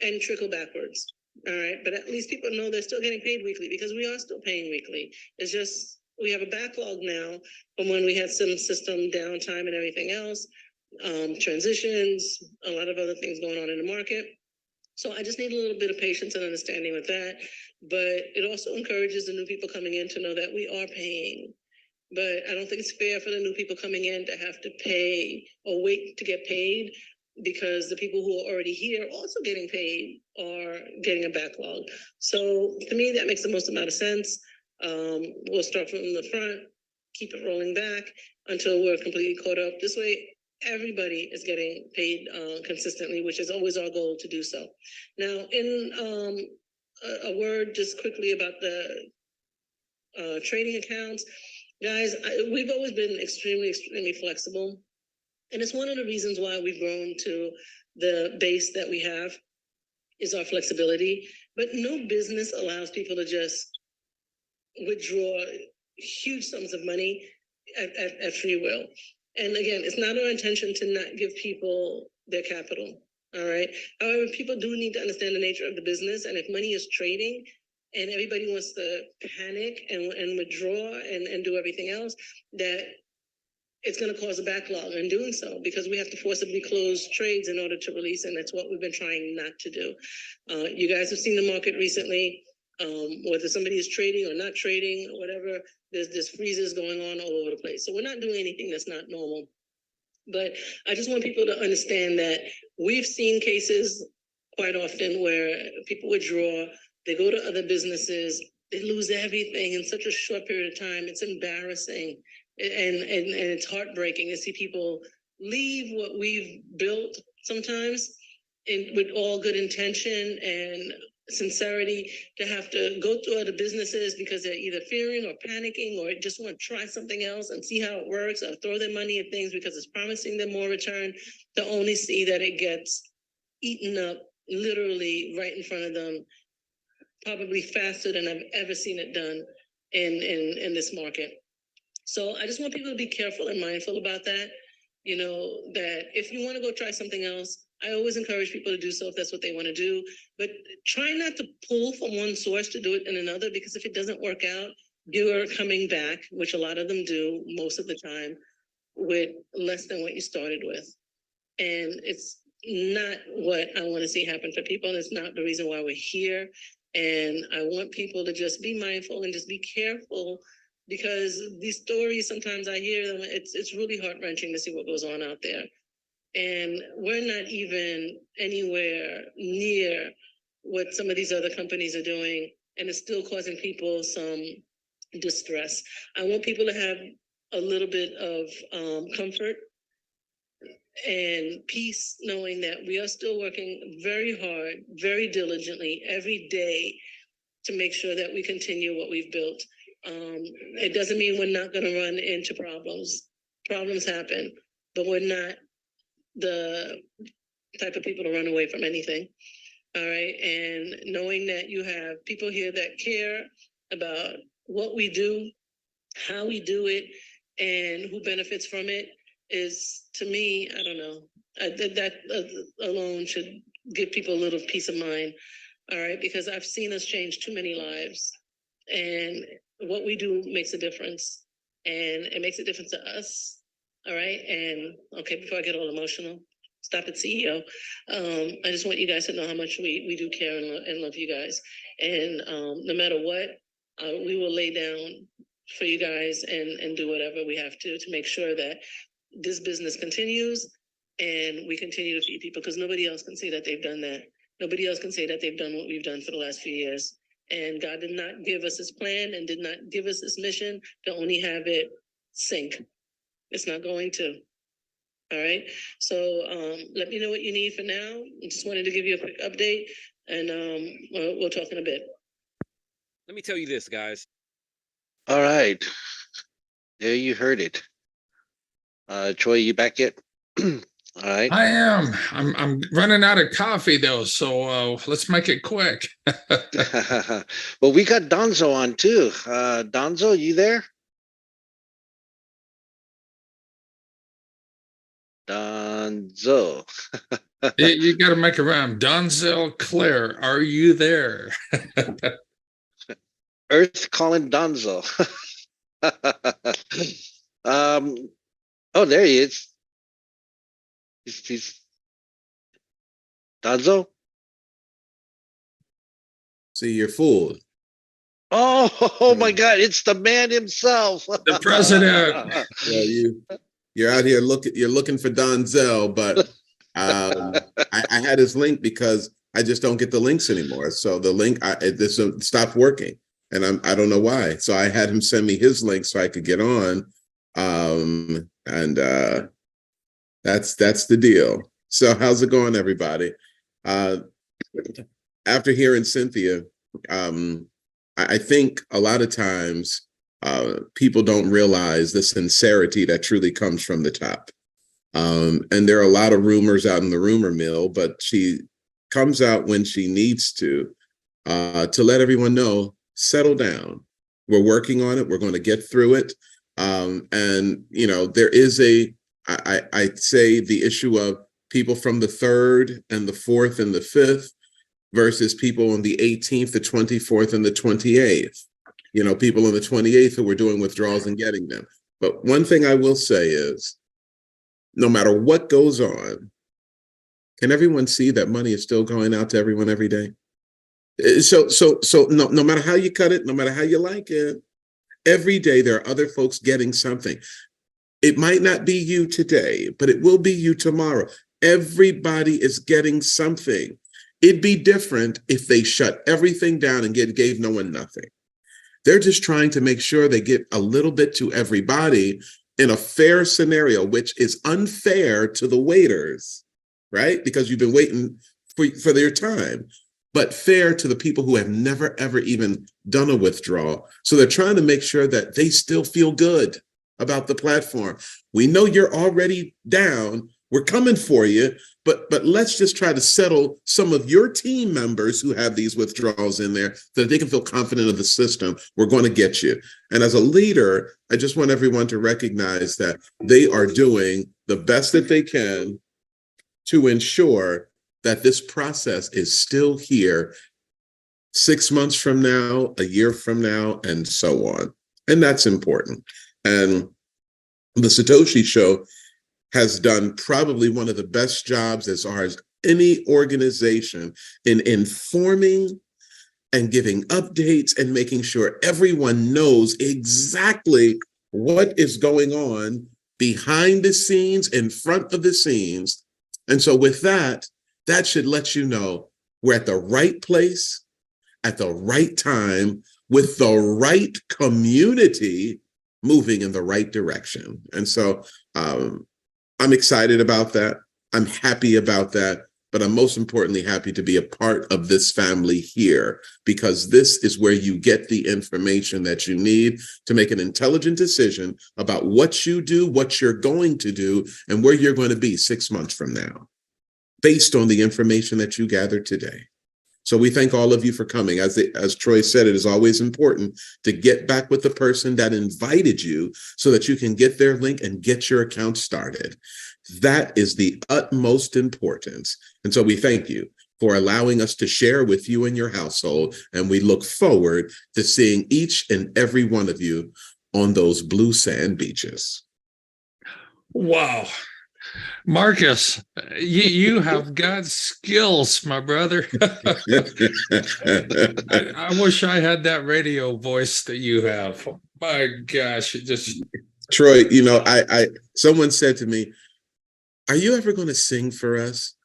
and trickle backwards. All right, but at least people know they're still getting paid weekly, because we are still paying weekly. It's just we have a backlog now from when we had some system downtime and everything else, transitions, a lot of other things going on in the market. So I just need a little bit of patience and understanding with that. But it also encourages the new people coming in to know that we are paying. But I don't think it's fair for the new people coming in to have to pay or wait to get paid, because the people who are already here also getting paid are getting a backlog. So to me, that makes the most amount of sense. We'll start from the front, keep it rolling back until we're completely caught up. This way, everybody is getting paid consistently, which is always our goal to do so. Now, in a word just quickly about the trading accounts, guys, we've always been extremely flexible. And it's one of the reasons why we've grown to the base that we have, is our flexibility. But no business allows people to just withdraw huge sums of money at free will. And again, it's not our intention to not give people their capital. All right. However, people do need to understand the nature of the business. And if money is trading and everybody wants to panic and withdraw and do everything else, that it's going to cause a backlog in doing so, because we have to forcibly close trades in order to release. And that's what we've been trying not to do. You guys have seen the market recently, whether somebody is trading or not trading or whatever, there's freezes going on all over the place. So we're not doing anything that's not normal. But I just want people to understand that we've seen cases quite often where people withdraw, they go to other businesses, they lose everything in such a short period of time. It's embarrassing. And it's heartbreaking to see people leave what we've built sometimes, with all good intention and sincerity, to have to go to other businesses because they're either fearing or panicking or just want to try something else and see how it works, or throw their money at things because it's promising them more return, to only see that it gets eaten up literally right in front of them, probably faster than I've ever seen it done in this market. So I just want people to be careful and mindful about that. You know, that if you want to go try something else, I always encourage people to do so if that's what they want to do. But try not to pull from one source to do it in another, because if it doesn't work out, you are coming back, which a lot of them do most of the time, with less than what you started with. And it's not what I want to see happen for people. And it's not the reason why we're here. And I want people to just be mindful and just be careful, because these stories, sometimes I hear them, it's really heart-wrenching to see what goes on out there. And we're not even anywhere near what some of these other companies are doing, and it's still causing people some distress. I want people to have a little bit of comfort and peace, knowing that we are still working very hard, very diligently every day to make sure that we continue what we've built. It doesn't mean we're not going to run into problems. Problems happen, but we're not the type of people to run away from anything. All right. And knowing that you have people here that care about what we do, how we do it, and who benefits from it is, to me, I don't know, that alone should give people a little peace of mind. All right. Because I've seen us change too many lives, and what we do makes a difference, and it makes a difference to us. All right. And okay, before I get all emotional, stop it, CEO. I just want you guys to know how much we do care and love you guys. And no matter what, we will lay down for you guys and do whatever we have to make sure that this business continues and we continue to feed people, because nobody else can say that they've done that. Nobody else can say that they've done what we've done for the last few years. And God did not give us this plan and did not give us this mission to only have it sink. It's not going to. All right. So let me know what you need for now. I just wanted to give you a quick update, and we'll talk in a bit. Let me tell you this, guys. All right. There you heard it. Troy, you back yet? All right. I am. I'm running out of coffee though, so let's make it quick. Well, we got Donzo on too. Donzo, you there? Donzo. You got to make a rhyme. Donzel Claire, are you there? Earth calling Donzo. um. Oh, there he is. He's Donzo. See, you're fooled. Oh my God! It's the man himself. The president. Yeah, you're out here you're looking for Donzel, but I had his link because I just don't get the links anymore. So the link this stopped working, and I don't know why. So I had him send me his link so I could get on, and that's the deal. So how's it going, everybody? After hearing Cynthia, I think a lot of times people don't realize the sincerity that truly comes from the top. And there are a lot of rumors out in the rumor mill, but she comes out when she needs to let everyone know, settle down. We're working on it. We're going to get through it. And, you know, there is I'd say the issue of people from the 3rd and the 4th and the 5th versus people on the 18th, the 24th, and the 28th. You know, people on the 28th who were doing withdrawals and getting them. But one thing I will say is, no matter what goes on, can everyone see that money is still going out to everyone every day? So no matter how you cut it, no matter how you like it, every day there are other folks getting something. It might not be you today, but it will be you tomorrow. Everybody is getting something. It'd be different if they shut everything down and gave no one nothing. They're just trying to make sure they get a little bit to everybody in a fair scenario, which is unfair to the waiters, right? Because you've been waiting for their time, but fair to the people who have never, ever even done a withdrawal. So they're trying to make sure that they still feel good about the platform. We know you're already down. We're coming for you, but let's just try to settle some of your team members who have these withdrawals in there so that they can feel confident of the system. We're going to get you. And as a leader, I just want everyone to recognize that they are doing the best that they can to ensure that this process is still here 6 months from now, a year from now, and so on. And that's important. And the Satoshi Show has done probably one of the best jobs as far as any organization in informing and giving updates and making sure everyone knows exactly what is going on behind the scenes, in front of the scenes. And so with that, that should let you know we're at the right place, at the right time, with the right community moving in the right direction. And so I'm excited about that. I'm happy about that, but I'm most importantly happy to be a part of this family here, because this is where you get the information that you need to make an intelligent decision about what you do, what you're going to do, and where you're going to be 6 months from now, based on the information that you gathered today. So we thank all of you for coming. As Troy said, it is always important to get back with the person that invited you so that you can get their link and get your account started. That is the utmost importance. And so we thank you for allowing us to share with you and your household. And we look forward to seeing each and every one of you on those blue sand beaches. Wow. Marcus, you have got skills, my brother. I wish I had that radio voice that you have. My gosh, it just Troy, you know, someone said to me, "Are you ever going to sing for us?"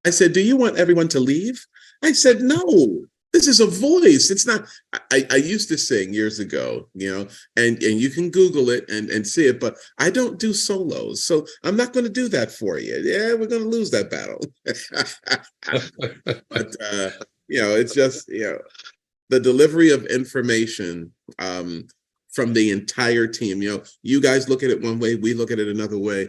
I said, "Do you want everyone to leave?" I said, "No. This is a voice. It's not." I used to sing years ago, you know, and you can Google it and see it, but I don't do solos. So I'm not going to do that for you. Yeah, we're going to lose that battle. But, you know, it's just, you know, the delivery of information from the entire team. You know, you guys look at it one way, we look at it another way.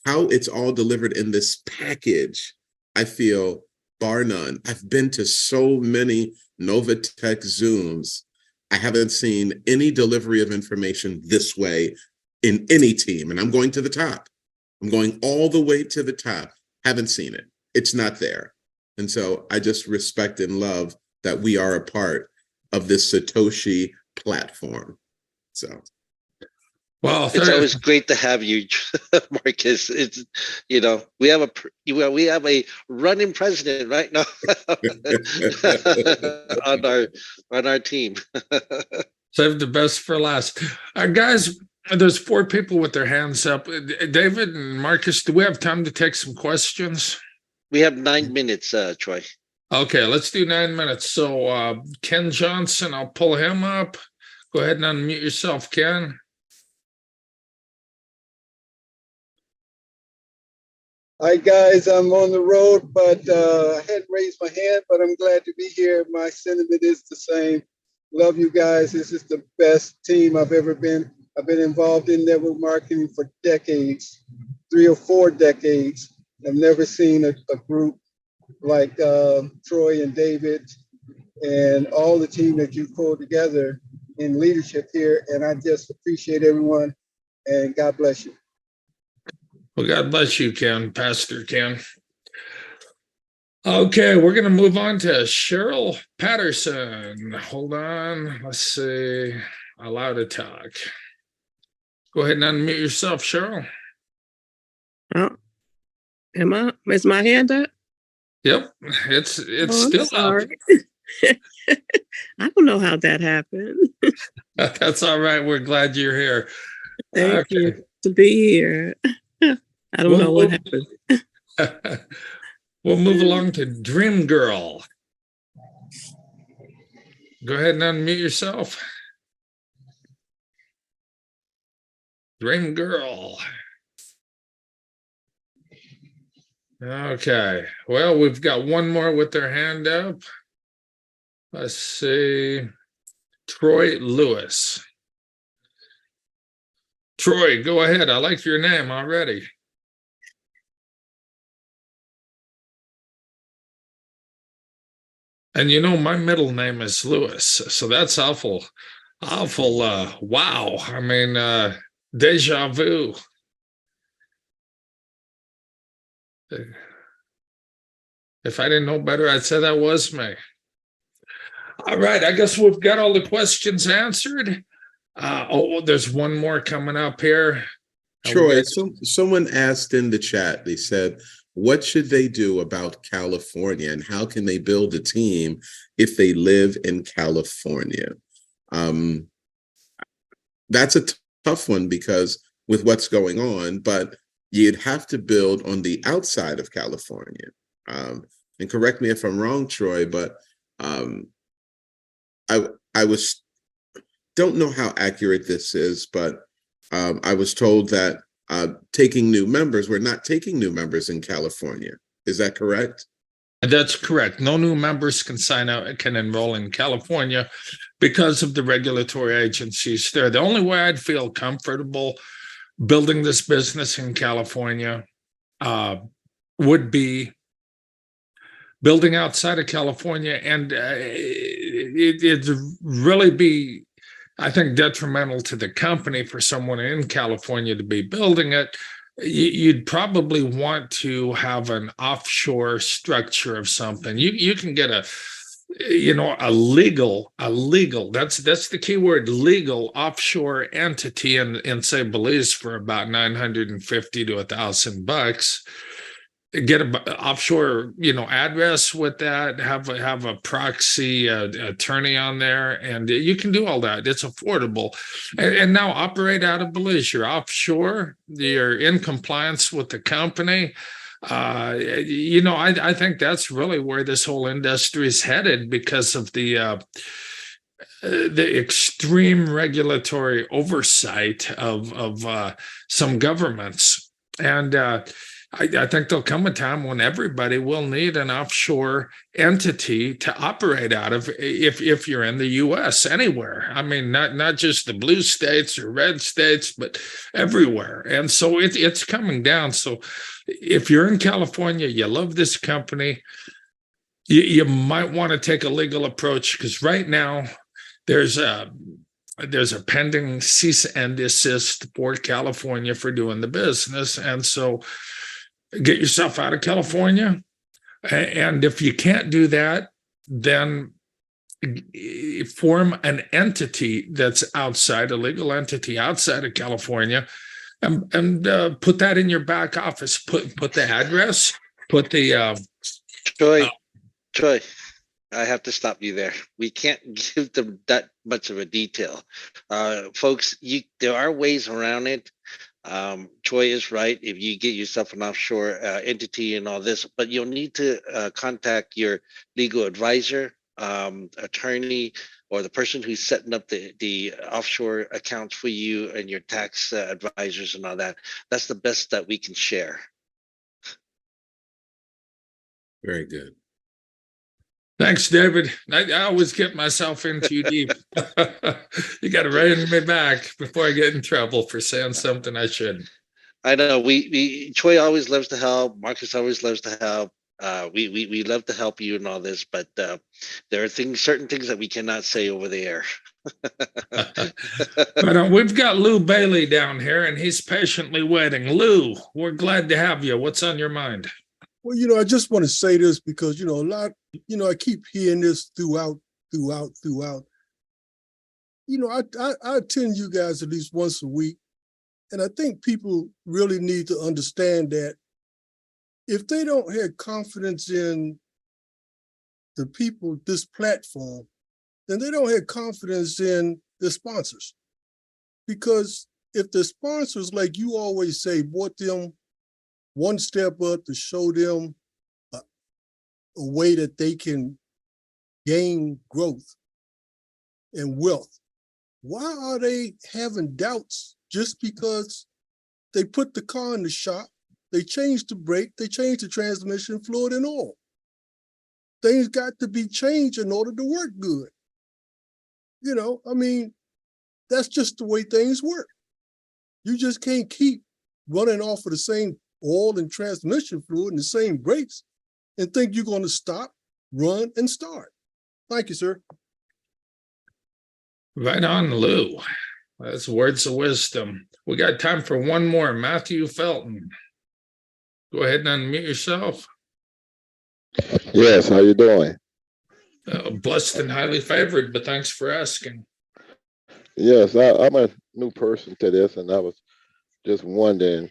How it's all delivered in this package, I feel, bar none. I've been to so many Novatech Zooms. I haven't seen any delivery of information this way in any team. And I'm going to the top. I'm going all the way to the top. Haven't seen it. It's not there. And so I just respect and love that we are a part of this Satoshi platform. So, Well, It's always great to have you, Marcus. It's we have a running president right now on our team. save the best for last. Guys, there's 4 people with their hands up. David and Marcus, do we have time to take some questions? We have 9 minutes, Troy. Okay, let's do 9 minutes. So Ken Johnson, I'll pull him up. Go ahead and unmute yourself, Ken. Hi guys, I'm on the road, but I hadn't raised my hand, but I'm glad to be here. My sentiment is the same. Love you guys. This is the best team I've ever been. I've been involved in network marketing for decades, 3 or 4 decades. I've never seen a group like Troy and David and all the team that you pulled together in leadership here. And I just appreciate everyone, and God bless you. Well, God bless you, Ken, Pastor Ken. Okay, we're going to move on to Cheryl Patterson. Hold on. Let's see. Allow to talk. Go ahead and unmute yourself, Cheryl. Oh, is my hand up? Yep, it's still up. I don't know how that happened. That's all right. We're glad you're here. Thank you to be here. I don't know what happened. We'll move along to Dream Girl. Go ahead and unmute yourself. Dream Girl. Okay. Well, we've got one more with their hand up. Let's see. Troy Lewis. Troy, go ahead. I like your name already. And my middle name is Lewis, so that's awful, wow. I mean, deja vu. If I didn't know better, I'd say that was me. All right, I guess we've got all the questions answered. There's one more coming up here. Troy, someone asked in the chat, they said, what should they do about California and how can they build a team if they live in California? That's a tough one because with what's going on, but you'd have to build on the outside of California. And correct me if I'm wrong, Troy, but I don't know how accurate this is, but I was told that taking new members, we're not taking new members in California. Is that correct? That's correct. No new members can enroll in California because of the regulatory agencies there. The only way I'd feel comfortable building this business in California would be building outside of California, and it'd really be, I think, detrimental to the company for someone in California to be building it. You'd probably want to have an offshore structure of something. You can get a legal, that's the key word, legal offshore entity in say Belize for about $950 to $1,000. Get an offshore, address with that, have a proxy attorney on there, and you can do all that. It's affordable. And now operate out of Belize. You're offshore. You're in compliance with the company. I think that's really where this whole industry is headed because of the extreme regulatory oversight of some governments. And I think there'll come a time when everybody will need an offshore entity to operate out of if you're in the U.S. anywhere. I mean, not just the blue states or red states, but everywhere. And so it's coming down. So if you're in California, you love this company, you might want to take a legal approach because right now there's there's a pending cease and desist for California for doing the business. And so get yourself out of California. And if you can't do that, then form an entity that's outside, a legal entity outside of California, and put that in your back office. Put the address, put the Troy, I have to stop you there. We can't give them that much of a detail. Folks, there are ways around it. Troy is right. If you get yourself an offshore entity and all this, but you'll need to contact your legal advisor, attorney, or the person who's setting up the offshore accounts for you, and your tax advisors and all that. That's the best that we can share. Very good. Thanks, David. I always get myself in too deep. You got to rein me back before I get in trouble for saying something I shouldn't. I know Troy always loves to help. Marcus always loves to help. We love to help you and all this, but there are certain things that we cannot say over the air. But we've got Lou Bailey down here, and he's patiently waiting. Lou, we're glad to have you. What's on your mind? Well, I just want to say this because, a lot, I keep hearing this throughout. I attend you guys at least once a week. And I think people really need to understand that if they don't have confidence in the people, this platform, then they don't have confidence in the sponsors. Because if the sponsors, like you always say, brought them one step up to show them a way that they can gain growth and wealth, why are they having doubts just because they put the car in the shop, they changed the brake, they changed the transmission fluid and oil? Things got to be changed in order to work good. That's just the way things work. You just can't keep running off of the same oil and transmission fluid and the same brakes and think you're going to stop, run, and start. Thank you, sir. Right on, Lou. That's words of wisdom. We got time for one more. Matthew Felton. Go ahead and unmute yourself. Yes, how you doing? Blessed and highly favored, but thanks for asking. Yes, I'm a new person to this, and I was just wondering,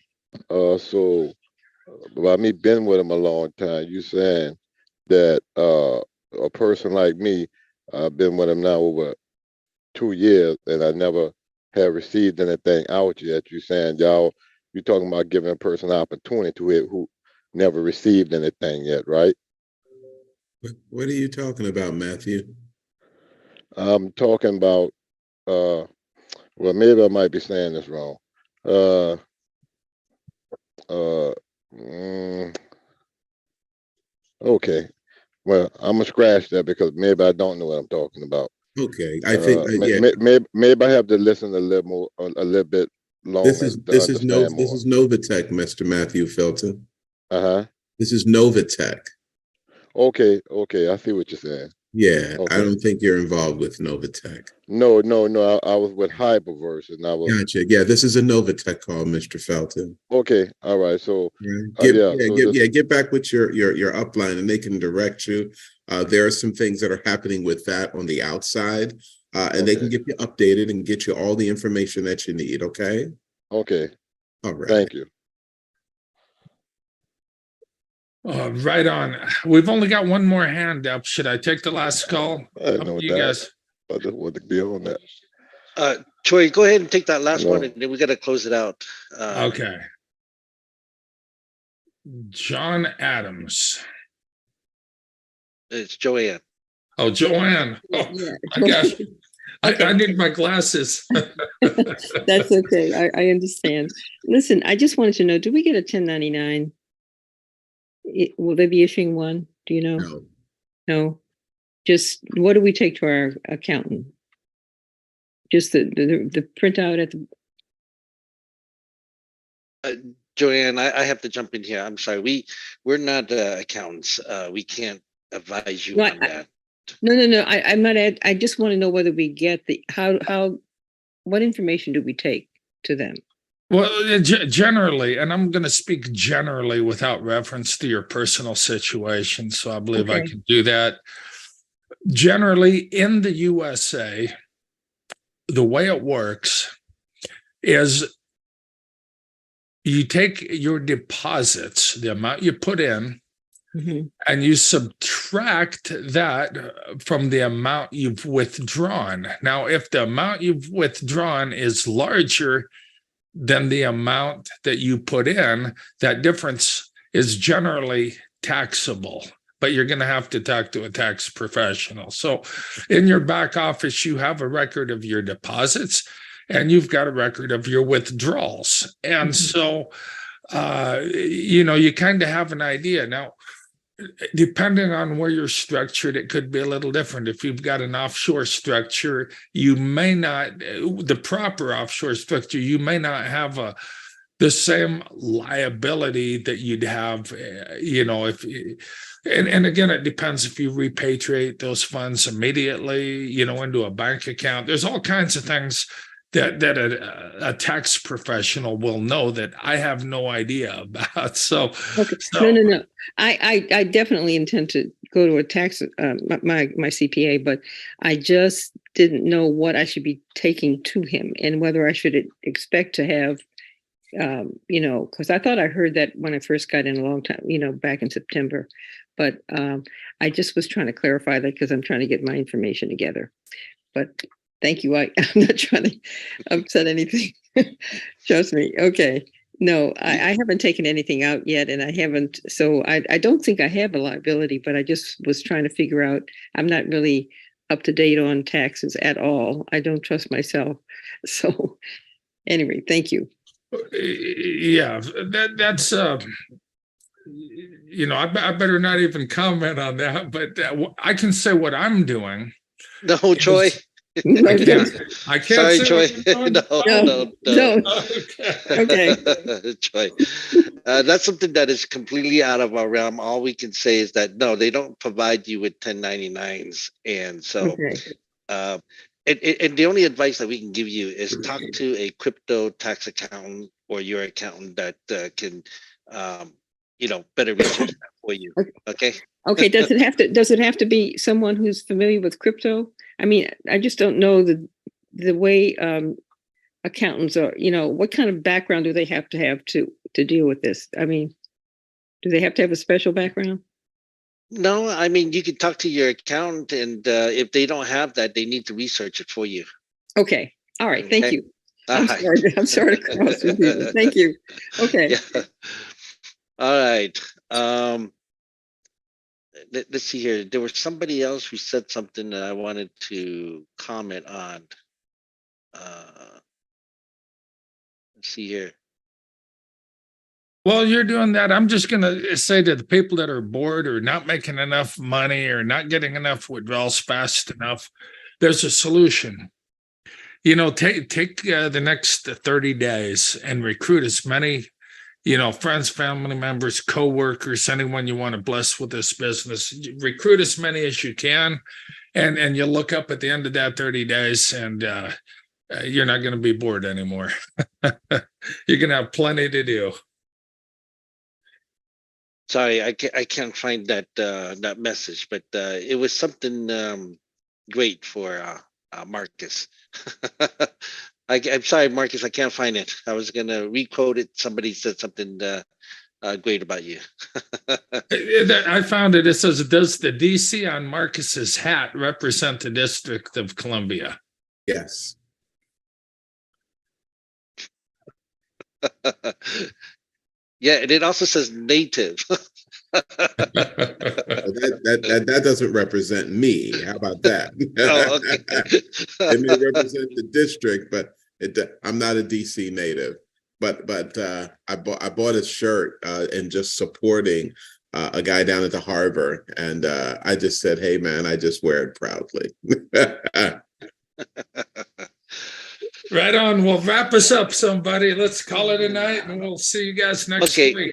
so by me being with him a long time, you saying that a person like me, I've been with him now over 2 years, and I never have received anything out yet. You saying you talking about giving a person an opportunity to it who never received anything yet, right? What are you talking about, Matthew? I'm talking about, well, maybe I might be saying this wrong. Okay. Well, I'm gonna scratch that because maybe I don't know what I'm talking about. Okay, I think yeah. Maybe I have to listen a little bit longer. This is Novatech, Mr. Matthew Felton. This is Novatech. Okay, I see what you're saying. Yeah, okay. I don't think you're involved with Novatech. No. I was with Hyperverse, and I was. Gotcha. Yeah, this is a Novatech call, Mr. Felton. Okay, all right. So get back with your upline, and they can direct you. There are some things that are happening with that on the outside, and they can get you updated and get you all the information that you need. Okay. Okay. All right. Thank you. Right on. We've only got one more hand up. Should I take the last call? I know you that. Guys. I just want to be on that. Troy, go ahead and take that last one, and then we got to close it out. Okay. John Adams. It's Joanne. Oh, Joanne. Oh, yeah. I need my glasses. That's okay. I understand. Listen, I just wanted to know, do we get a 1099? Will they be issuing one? Do you know? No. Just what do we take to our accountant? Just the printout at the. Joanne, I have to jump in here. I'm sorry. We're not accountants. We can't advise you on that. No. I might add. I just want to know whether we get how what information do we take to them? Well, generally, and I'm going to speak generally without reference to your personal situation, so I believe I Okay. can do that. Generally, in the USA, the way it works is you take your deposits, the amount you put in, Mhm. and you subtract that from the amount you've withdrawn. Now, if the amount you've withdrawn is larger than the amount that you put in, that difference is generally taxable. But you're going to have to talk to a tax professional. So in your back office, you have a record of your deposits and you've got a record of your withdrawals. And so, you kind of have an idea. Now, depending on where you're structured, it could be a little different. If you've got an offshore structure, you may not, the proper offshore structure, you may not have the same liability that you'd have, if, and again, it depends if you repatriate those funds immediately, into a bank account. There's all kinds of things that a tax professional will know that I have no idea about. So, Okay. No. I definitely intend to go to a tax, my CPA, but I just didn't know what I should be taking to him and whether I should expect to have, because I thought I heard that when I first got in a long time, back in September, but I just was trying to clarify that because I'm trying to get my information together. But thank you. I'm not trying to upset anything. Trust me. Okay. No, I haven't taken anything out yet, and I haven't. So I don't think I have a liability, but I just was trying to figure out. I'm not really up to date on taxes at all. I don't trust myself. So anyway, thank you. Yeah, that's I better not even comment on that, but I can say what I'm doing. No, Troy. I can't Sorry, say Troy. what No. Okay. Troy. That's something that is completely out of our realm. All we can say is that no, they don't provide you with 1099s, and so Okay. and the only advice that we can give you is talk to a crypto tax accountant or your accountant that can better research that for you. Okay. Okay. Does it have to be someone who's familiar with crypto? I mean, I just don't know the way accountants are. What kind of background do they have to deal with this? I mean, do they have to have a special background? No, I mean, you can talk to your accountant, and if they don't have that, they need to research it for you. Okay. All right. Thank Okay. you. I'm sorry to cross with you. Thank you. Okay. Yeah. All right. Let's see here. There was somebody else who said something that I wanted to comment on. Let's see here. While you're doing that, I'm just going to say to the people that are bored or not making enough money or not getting enough withdrawals fast enough, there's a solution. Take the next 30 days and recruit as many, friends, family members, coworkers, anyone you want to bless with this business. Recruit as many as you can, and you look up at the end of that 30 days, and you're not going to be bored anymore. You're going to have plenty to do. Sorry, I can't find that message, but it was something great for Marcus. I'm sorry, Marcus, I can't find it. I was gonna requote it. Somebody said something great about you. I found it. It says, "Does the DC on Marcus's hat represent the District of Columbia?" Yes. Yeah, and it also says native. That doesn't represent me. How about that? Oh, okay. It may represent the district, but I'm not a DC native. But I bought a shirt and just supporting a guy down at the harbor, and I just said, "Hey, man, I just wear it proudly." Right on. Well, wrap us up, somebody. Let's call it a night, and we'll see you guys next week.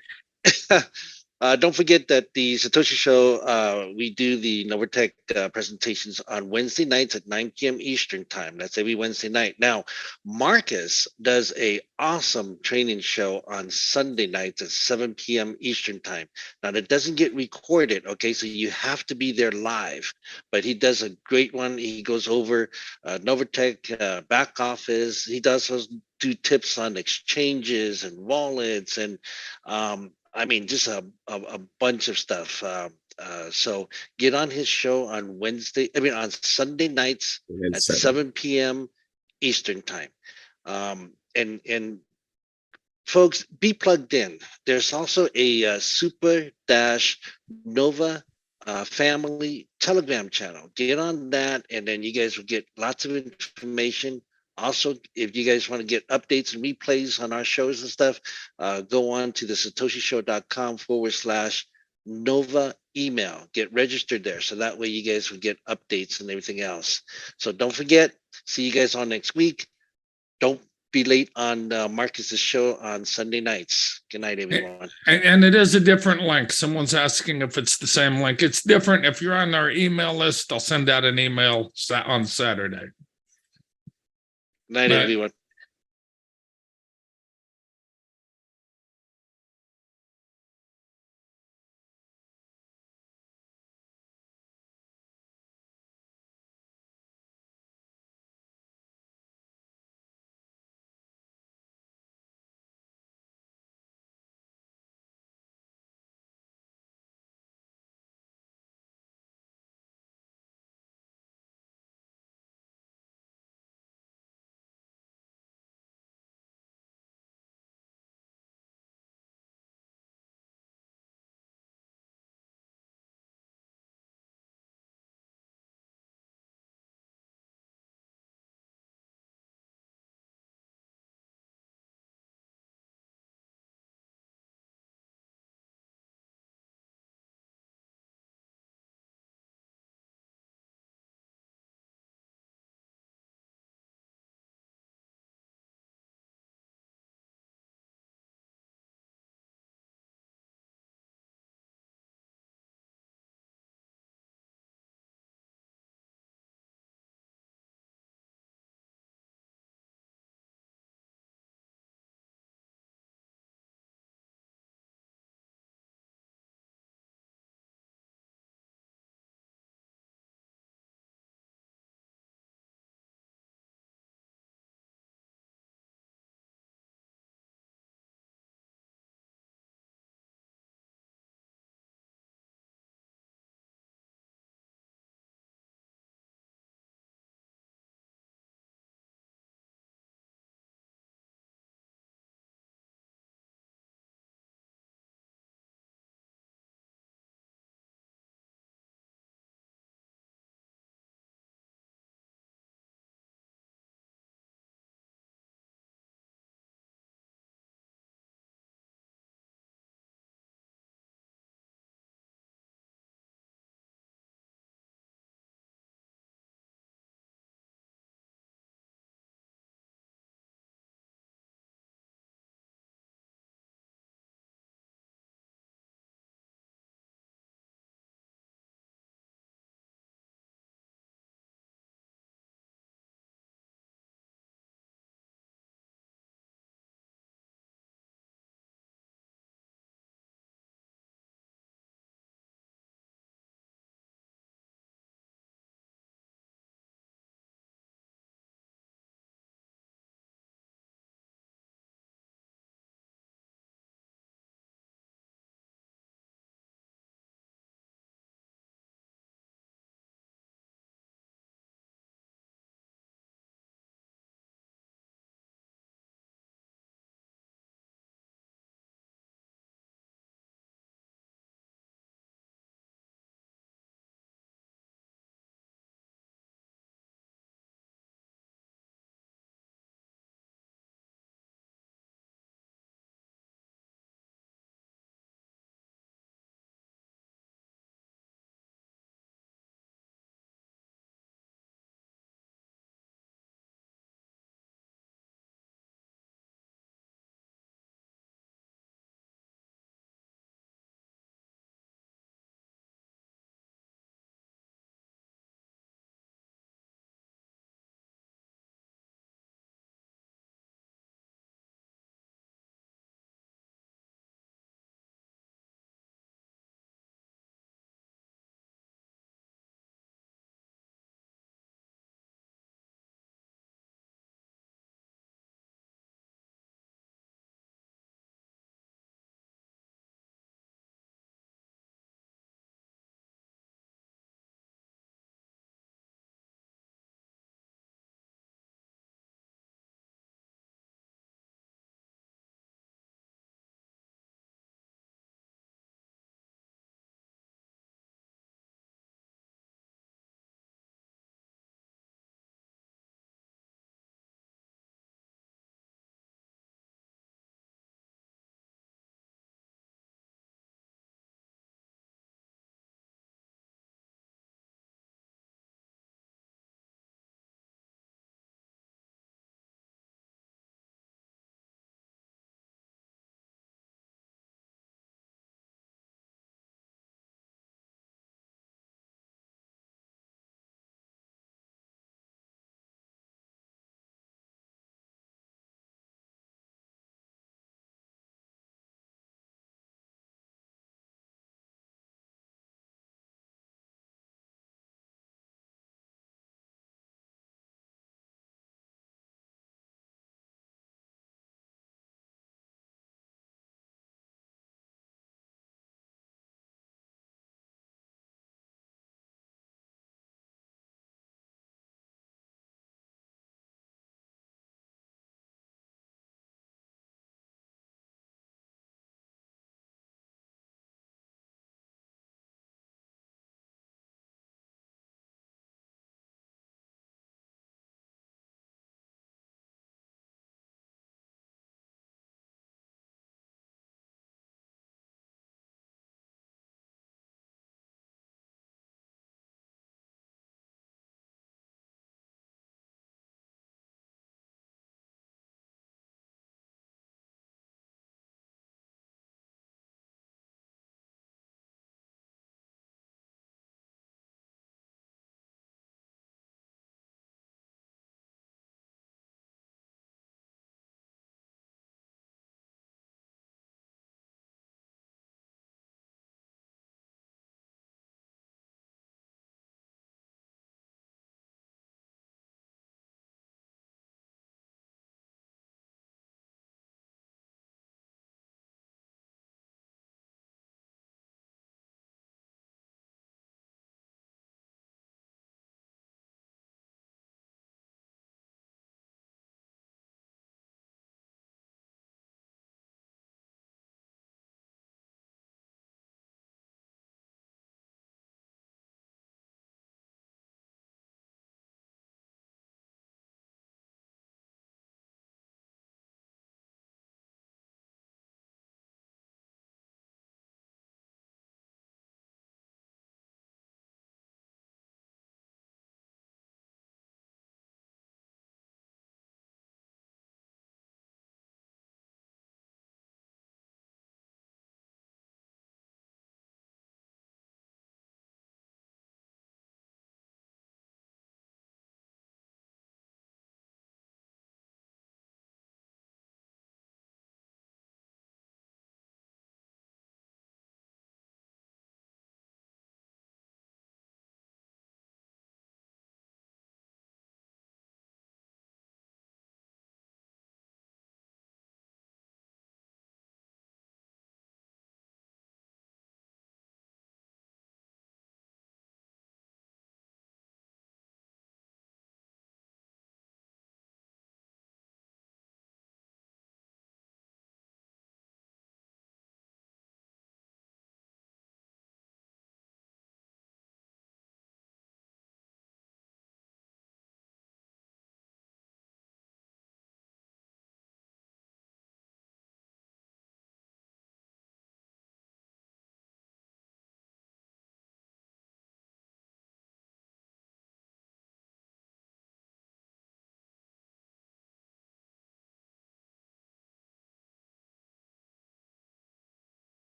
Don't forget that the Satoshi Show, we do the Novatech presentations on Wednesday nights at 9 p.m. Eastern time. That's every Wednesday night. Now, Marcus does a awesome training show on Sunday nights at 7 p.m. Eastern time. Now, that doesn't get recorded, okay? So you have to be there live. But he does a great one. He goes over Novatech back office. He does do tips on exchanges and wallets and I mean, just a bunch of stuff. So get on his show on on Sunday nights And at 7. 7 p.m. Eastern time. And folks, be plugged in. There's also a Super Nova family Telegram channel. Get on that, and then you guys will get lots of information. Also, if you guys want to get updates and replays on our shows and stuff, go on to the satoshishow.com/Nova email. Get registered there. So that way you guys will get updates and everything else. So don't forget, see you guys on next week. Don't be late on Marcus's show on Sunday nights. Good night, everyone. And it is a different link. Someone's asking if it's the same link. It's different. If you're on our email list, I'll send out an email on Saturday. Night, everyone.